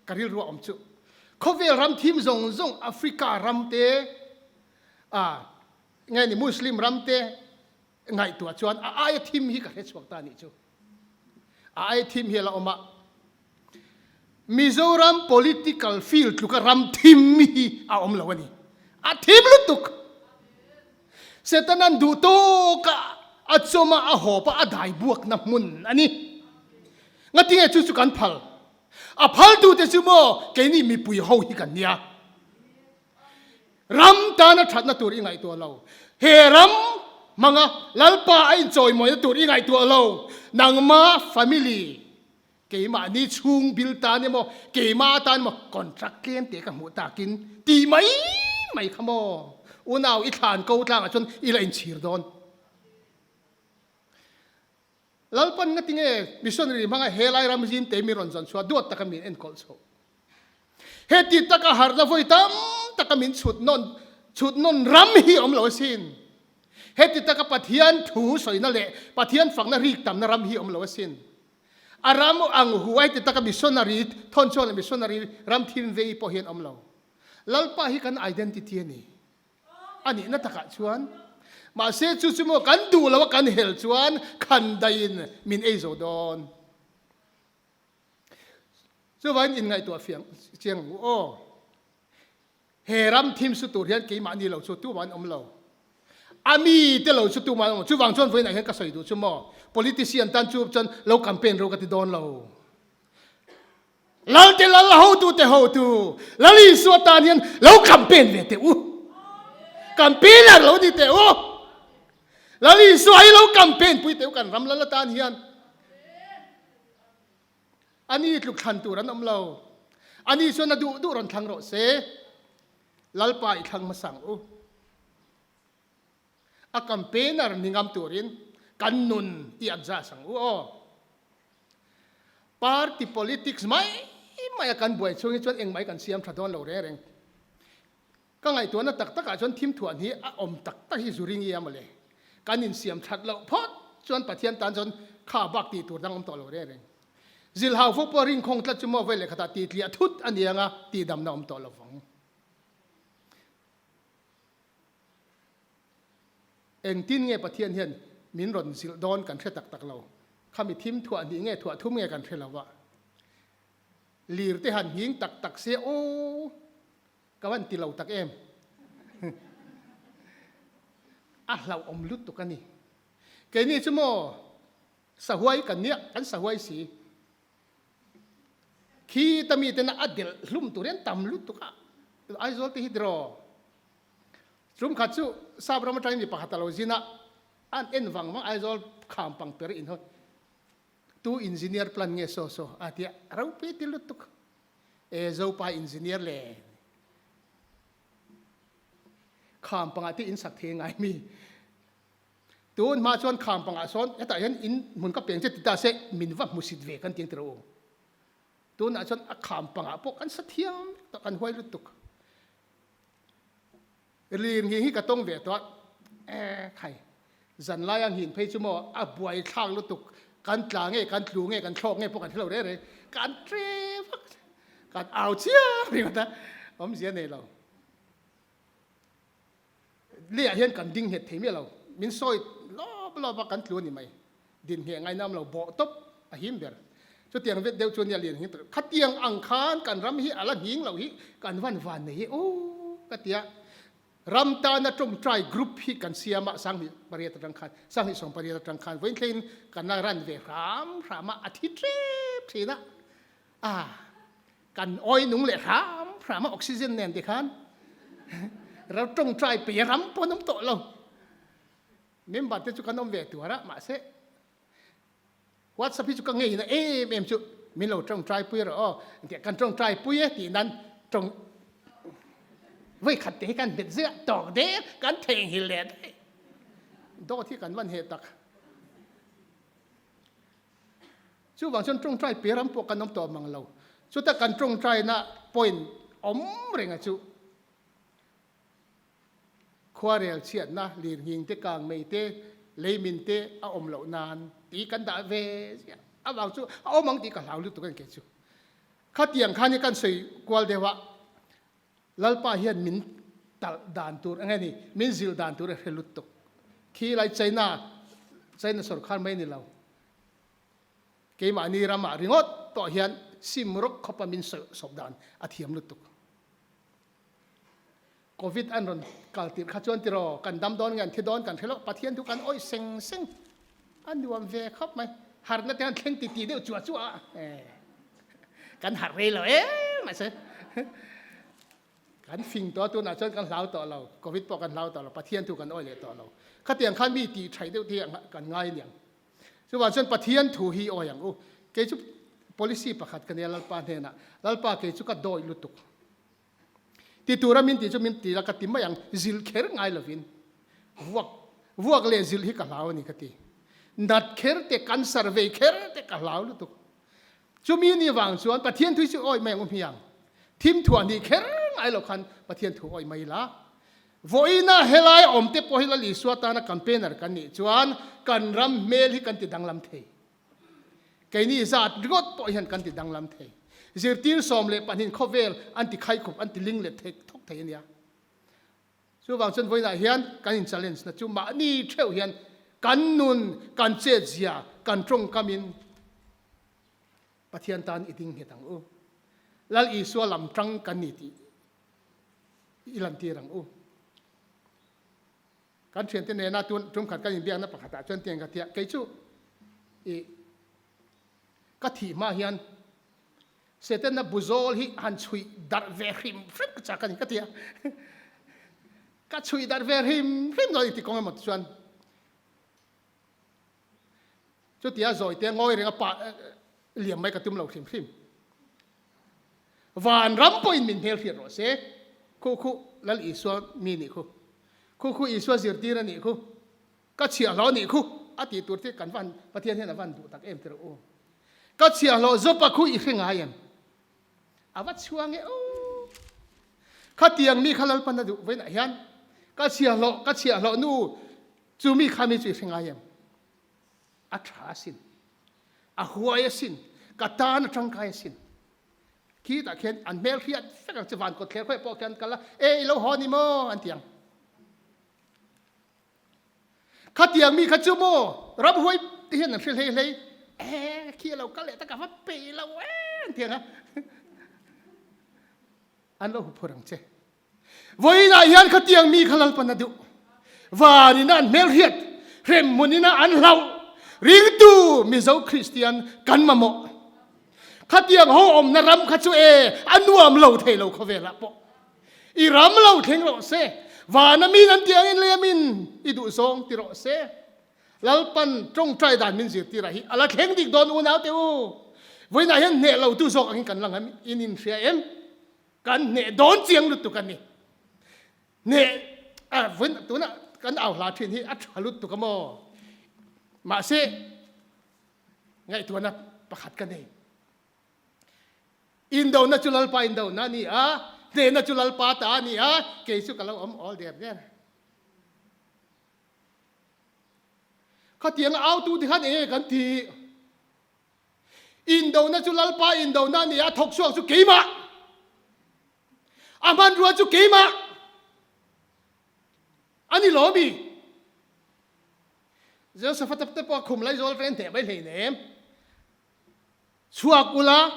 karil ro om chu khovel ram thim zong africa ram te ngai ni muslim ram te ngai tu chuan ai thim hi ka he chuak ta ni chu ai thim hi la oma Mizoram political field luka ram thim hi a om lawani a thim lutuk setanan du to ka achoma a hopa a dai buak na mun ani ngati nge chu kan phal a phal tu te chu mo ke ni mi pui ho hi kan nia ram ta na that na tur ingai to lo he ram manga lalpa ai choi moi na tur ingai to lo nangma family ke ma ni chung bil ta ni mo ke ma ta mo contract claim te ka mu ta kin ti mai khamo unaw I than ko tlang a chon I la in chir don lalpan nga tinge missionary mga helai ramjin te mi ron jan chwa dot ta kamin en kol so heti ta ka har la voi tam ta kamin chut non ram hi om lo sin heti ta ka pathian thu soina le pathian fang na rik tam na ram hi om lo sin Aramu ang huwai ti taka missionary thonchol missionary ram thim vei po hian omlo lalpa hi kan identity ni ani na taka chuan ma se chu chu mo kan du lawa kan hel chuan khan dain min ei zo don chu vain in ngai to fiang chiang o he ram thim su tur hian ke ma ni lo chu tu man omlo ami te lo chu tu man chu wang chon voi na hian ka soi du chu mo politician tan chu chan lo campaign ro ka ti don lo lal te lal ho tu lali so tan hian lo campaign ve te campaign ar lo di te lali so ai lo campaign pui te kan ram lal tan hian ani tluk than tu ran om lo ani so na du ron thang ro se lalpa I thang ma sang a campaigner ningam turin kanun ti adja sang party politics mai kan buai chungi chon eng mai kan siam thadon lo reng ka ngai to na tak taka chon thim thuan hi a om tak ta hi zuring ya male kanin siam that lo phot chon pathian tan chon kha bak ti tur dang om to lo reng zil hau fo po ring khong tla chumo vele khata ti tlia thut anianga ti dam na om to lo vong eng tin nge pathian hian min ron sil don kan thre tak lo khami thim thua ni nge thua thum nge kan thre lawa lir te han hing tak se kawan ti lo tak em a hlau om lut to kani ke ni chumo sahuai kan nia kan sahuai si khi tami te na adel hlum turen tam lut to ka ai zol te hidro rum khachu sabram time ni pahatalo zina an en wang mang aizol kham pang per in hot tu engineer plan nge so atia rau pe tilutuk e zo pa engineer le kham pang ati in sak the ngai mi tun ma chon kham pang a son eta yan in mun ka peng che ti ta se min wa musit ve kan ting tro tun a chon a kham pang a po kan sathiam ta kan hoi lutuk rin hi ka tong ve to khai zan lai ang hin phei chu mo a buai thang lutuk kan tla nge kan tlu nge kan thlok nge po kan thlo re kan tre kan au chia ri ta om sia nei lo le hian kan ding het thei me lo min soi lo ba kan tlu ni mai din he ngai nam lo bo top a him ber chu tiang vet deu chu nia lien hi khatiang ang khan kan ram hi ala hing lo hi kan van nei o katia ram ta na trom try group hi kan siama sang ni pariat tang khan sang ni som pariat tang khan wen thin kan na ran ve ram rama athi trip thina kan oi nung le ram rama oxygen nen ti khan ra trom try pe ram ponom to lo mem bat te chu kanom ve tu ara ma se whatsapp hi chu ka ngei na em chu min lo trom try pu ro ti kan trom try pu ye ti nan trom với khát thế kan biệt giữa tỏ đế kan thèn hi lệ đấy đó thì kan văn hệ tắc chú vàng chân trong trai bể ram po kan nông tỏ mang lâu chú ta kan trong trai na point ring chú khoa rèl chiết na liền hình te càng mây te lấy min te a lâu nan tí kan đã về a vàng chú a mang tí cả lão lưu tụ kan kể chú khát tiếng khan kan soi qual dewa lalpa hian min tal dan tur angani min zil dan tur helutuk khi lai china sarkar mai ni lo ke ma ni rama ringot to hian simrok khopa min sob dan athiam lutuk covid anon kaltir khachon tiro kan dam don ngan thi don kan thelo pathian tu kan oi seng an duam ve khop mai har na tan thleng ti de chua kan har re lo ma se kan phing to tu na chon kan lau to lo covid po kan lau to lo pathian tu kan oi le to lo khatiang khan mi ti thai deu ti kan ngai niang chu wa chon pathian thu hi oyang u ke chu policy pakhat kan lalpa ne na lalpa ke chu ka doi lutuk ti turamin ti chu min ti la ka tim yang zil kher ngai lovin vuak le zil hi ka lau ni ka ti nat kher te kan survey kher te ka lau lutuk chu mi ni wang chuan pathian thu chu oi meng hiang thim thuan ni kher ai lo khan pathian thu oi mai la voina helai omte pohila li suata na campaigner kan ni chuan kan ram mel hi kan ti danglam thei ke ni zat got po hian kan ti danglam thei zirtir som le panin khovel anti khai khup anti ling le thek thok thei nia chu wang chen voina hian kan in challenge na chu ma ni theu hian kan nun kan che zia kan trong kamin pathian tan iding hetang u lal i so lam tang kan ni ti ilan ti rang u kan chen te ne na tum khat kan in biang na pakhata chen tiang ka tia ke chu ka thi ma hian seten na buzol hi han chui dar ve hrim frip ka kan ka tia ka chui dar ve hrim no ti kong ma chuan chu tia zoi te ngoi renga pa liam mai ka tum lo hrim van ram point min hel hi ro se khu lal iswa mi ni khu iswa zirtir ni khu ka chia lo ni khu ati tur te kan van pathian hen van du tak em ter o ka chia lo zo pa khu i hringa yan awat chuang e o khatiang mi khalal pan du ven hian ka chia lo nu chu mi khami chu hringa yan a tha sin a huai sin ka tan tangkai sin khi ta khen an mel khiat fek che van ko thler khoi po kan kala e lo ho ni mo an tiang khatiang mi khachu mo rab hoi hian an hre hlei khi lo ka le ta ka va pe lo an tiang a an lo hu phurang che voina hian khatiang mi khalal pan du wani nan mel khiat rem munina an lau ring tu mi zo christian kan mamo khatiang ho om na ram khachu anuam lo thei lo khovela po i ram lo theng lo se wa na mi nan tiang in le min i du song ti ro se lalpan trong trai dan min zir ti ra hi ala thleng dik don u nau te u voina hian ne lo tu zok ang kan lang in ria em kan ne don chiang lut tu kan ni ne voin tu na kan au la thin hi at halut tu ka mo ma se ngai tu na pakhat kan nei in do natural pa in do na ni ne natural pa ta ni ke su ka lo all there khát tiếng áo tu thì khát ấy gần thì in đầu na chú lal pa in đầu na ni thọc xuống chú kỹ mà aman ruột chú kỹ mà anh đi lỗ bì giờ sẽ phát tập qua khum lấy rồi phải thế bây giờ nè chuak ula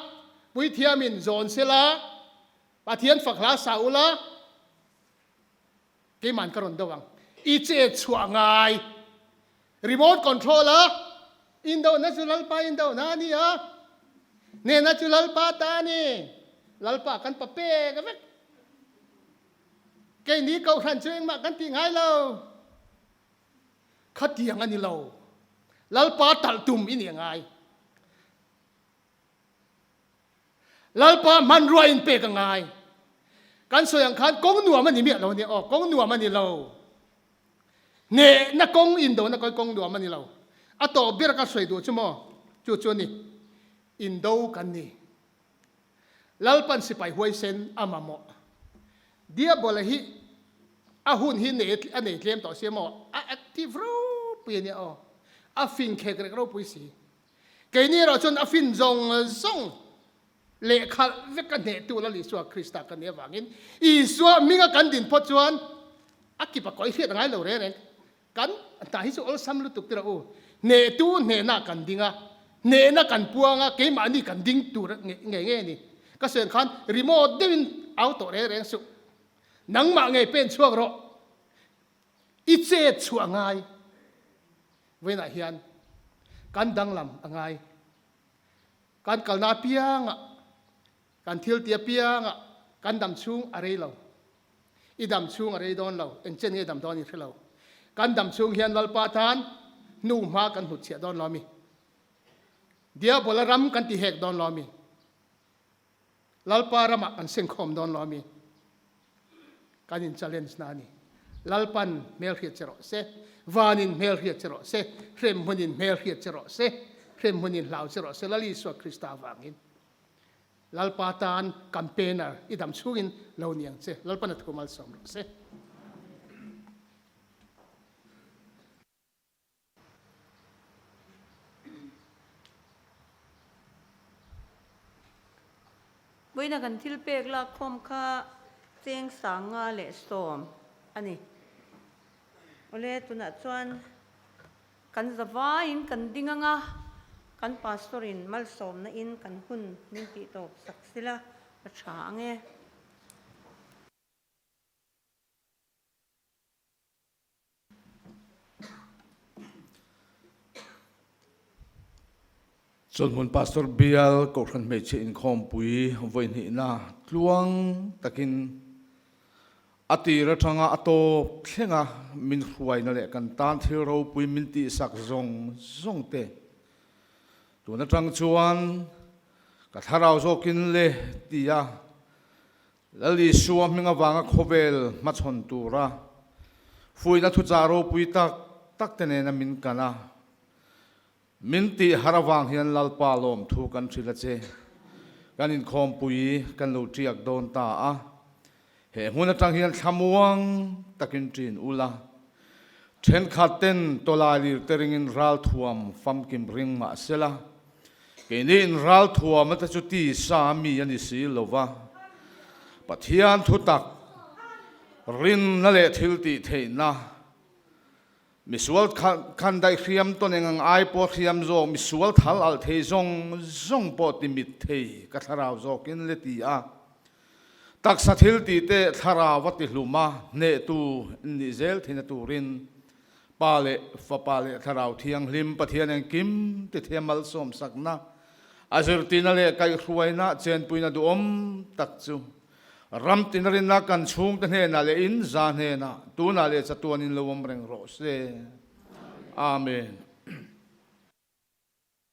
bui thiam in zon sela ba thian phak la sa ula cái màn karon đâu ang iche chuak ngai remote controller indo natural pa indo na ni ne natural pa ta ni lalpa kan pa pe ka vek cái ní câu thành chuyện mà kan ti ngai lo khát tiếng anh lo lalpa tal tum ini ngai lalpa man ruai in pe ka ngai kan so yang khan kong nuwa man ni mi lo ni kong nuwa man ni lo nè na công Indo na coi công đùa mà ni lâu, tổ biết cái sợi đùa chứ mò, chú ni Indo kan ni, lalpan si pai huay sen amamo, dia boleh hi, ahun hi nè anh nè klem tao xem mò, active ro pui ni fin khek rek ro pui si, cái ni rồi chun fin zong lệ khal vek kan nè tu la li suwa Krista kan nè wangin, iswa minga kan din pot chuan, akipa koi hiat ngai lo re kan ta hi so sam lu tuk tira ne tu ne na kan dinga ne na kan puanga ke ma ni kan ding tu nge ni ka sen khan remote din auto re su nang ma nge pen chuak ro i che chuangai vena hian kan danglam angai kan kalna pianga kan thil tia pianga kan dam chung are lo i dam chung are don lo en chen nge dam don ni thelo kan dam chung hian lalpa than nu ma kan hut chia don lo mi dia bolaram kan ti hek don lo mi lalpa rama kan seng khom don lo mi kan in challenge na ni lalpan mel hiat chero se vanin mel hiat chero se rem hunin mel hiat chero se rem hunin lau chero se lali so Krista wangin lalpa tan campaigner idam chungin lo niang che lalpan at kumal som lo se bây giờ cần thil pek la khom kha cheng sanga le som ani ole tuna chuan kan zawa in kan dinganga kan pastorin mal som na in kan hun ning ti to saksila acha ange Chon mun pastor Bial ko khan me che in khom pui voi ni na tluang takin ati ra thanga ato thlenga min huai na le kan tan thil ro pui min ti sak zong te tu na tang chuan ka tharau zo kin le tia lali suwa minga wanga khovel ma chon tura fui na thu cha ro pui tak tene na min kana minti harawang hian lalpa lom thu kan thila che kan in khom pui kan lo triak don ta he huna tang hian thamuang takin trin ula then khaten tolali tering in ral thuam fam kim ring ma sela ke ni in ral thuam ta chuti sa mi ani si lova pathian thu tak rin na le thil ti theina misual kan dai khiam to nengang ai po khiam zo misual thal al thei zong po ti mit thei ka tharau zo kin le ti tak sa thil ti te thara wati hluma ne tu ni zel thina tu rin pale fa pale tharau thiang hlim pathian ang kim te themal som sakna azur tinale kai khuaina chen puina du om tak chu ram tinarin na kan chung te na le in za ne na tu na le chatuan in lowom reng ro se Amen.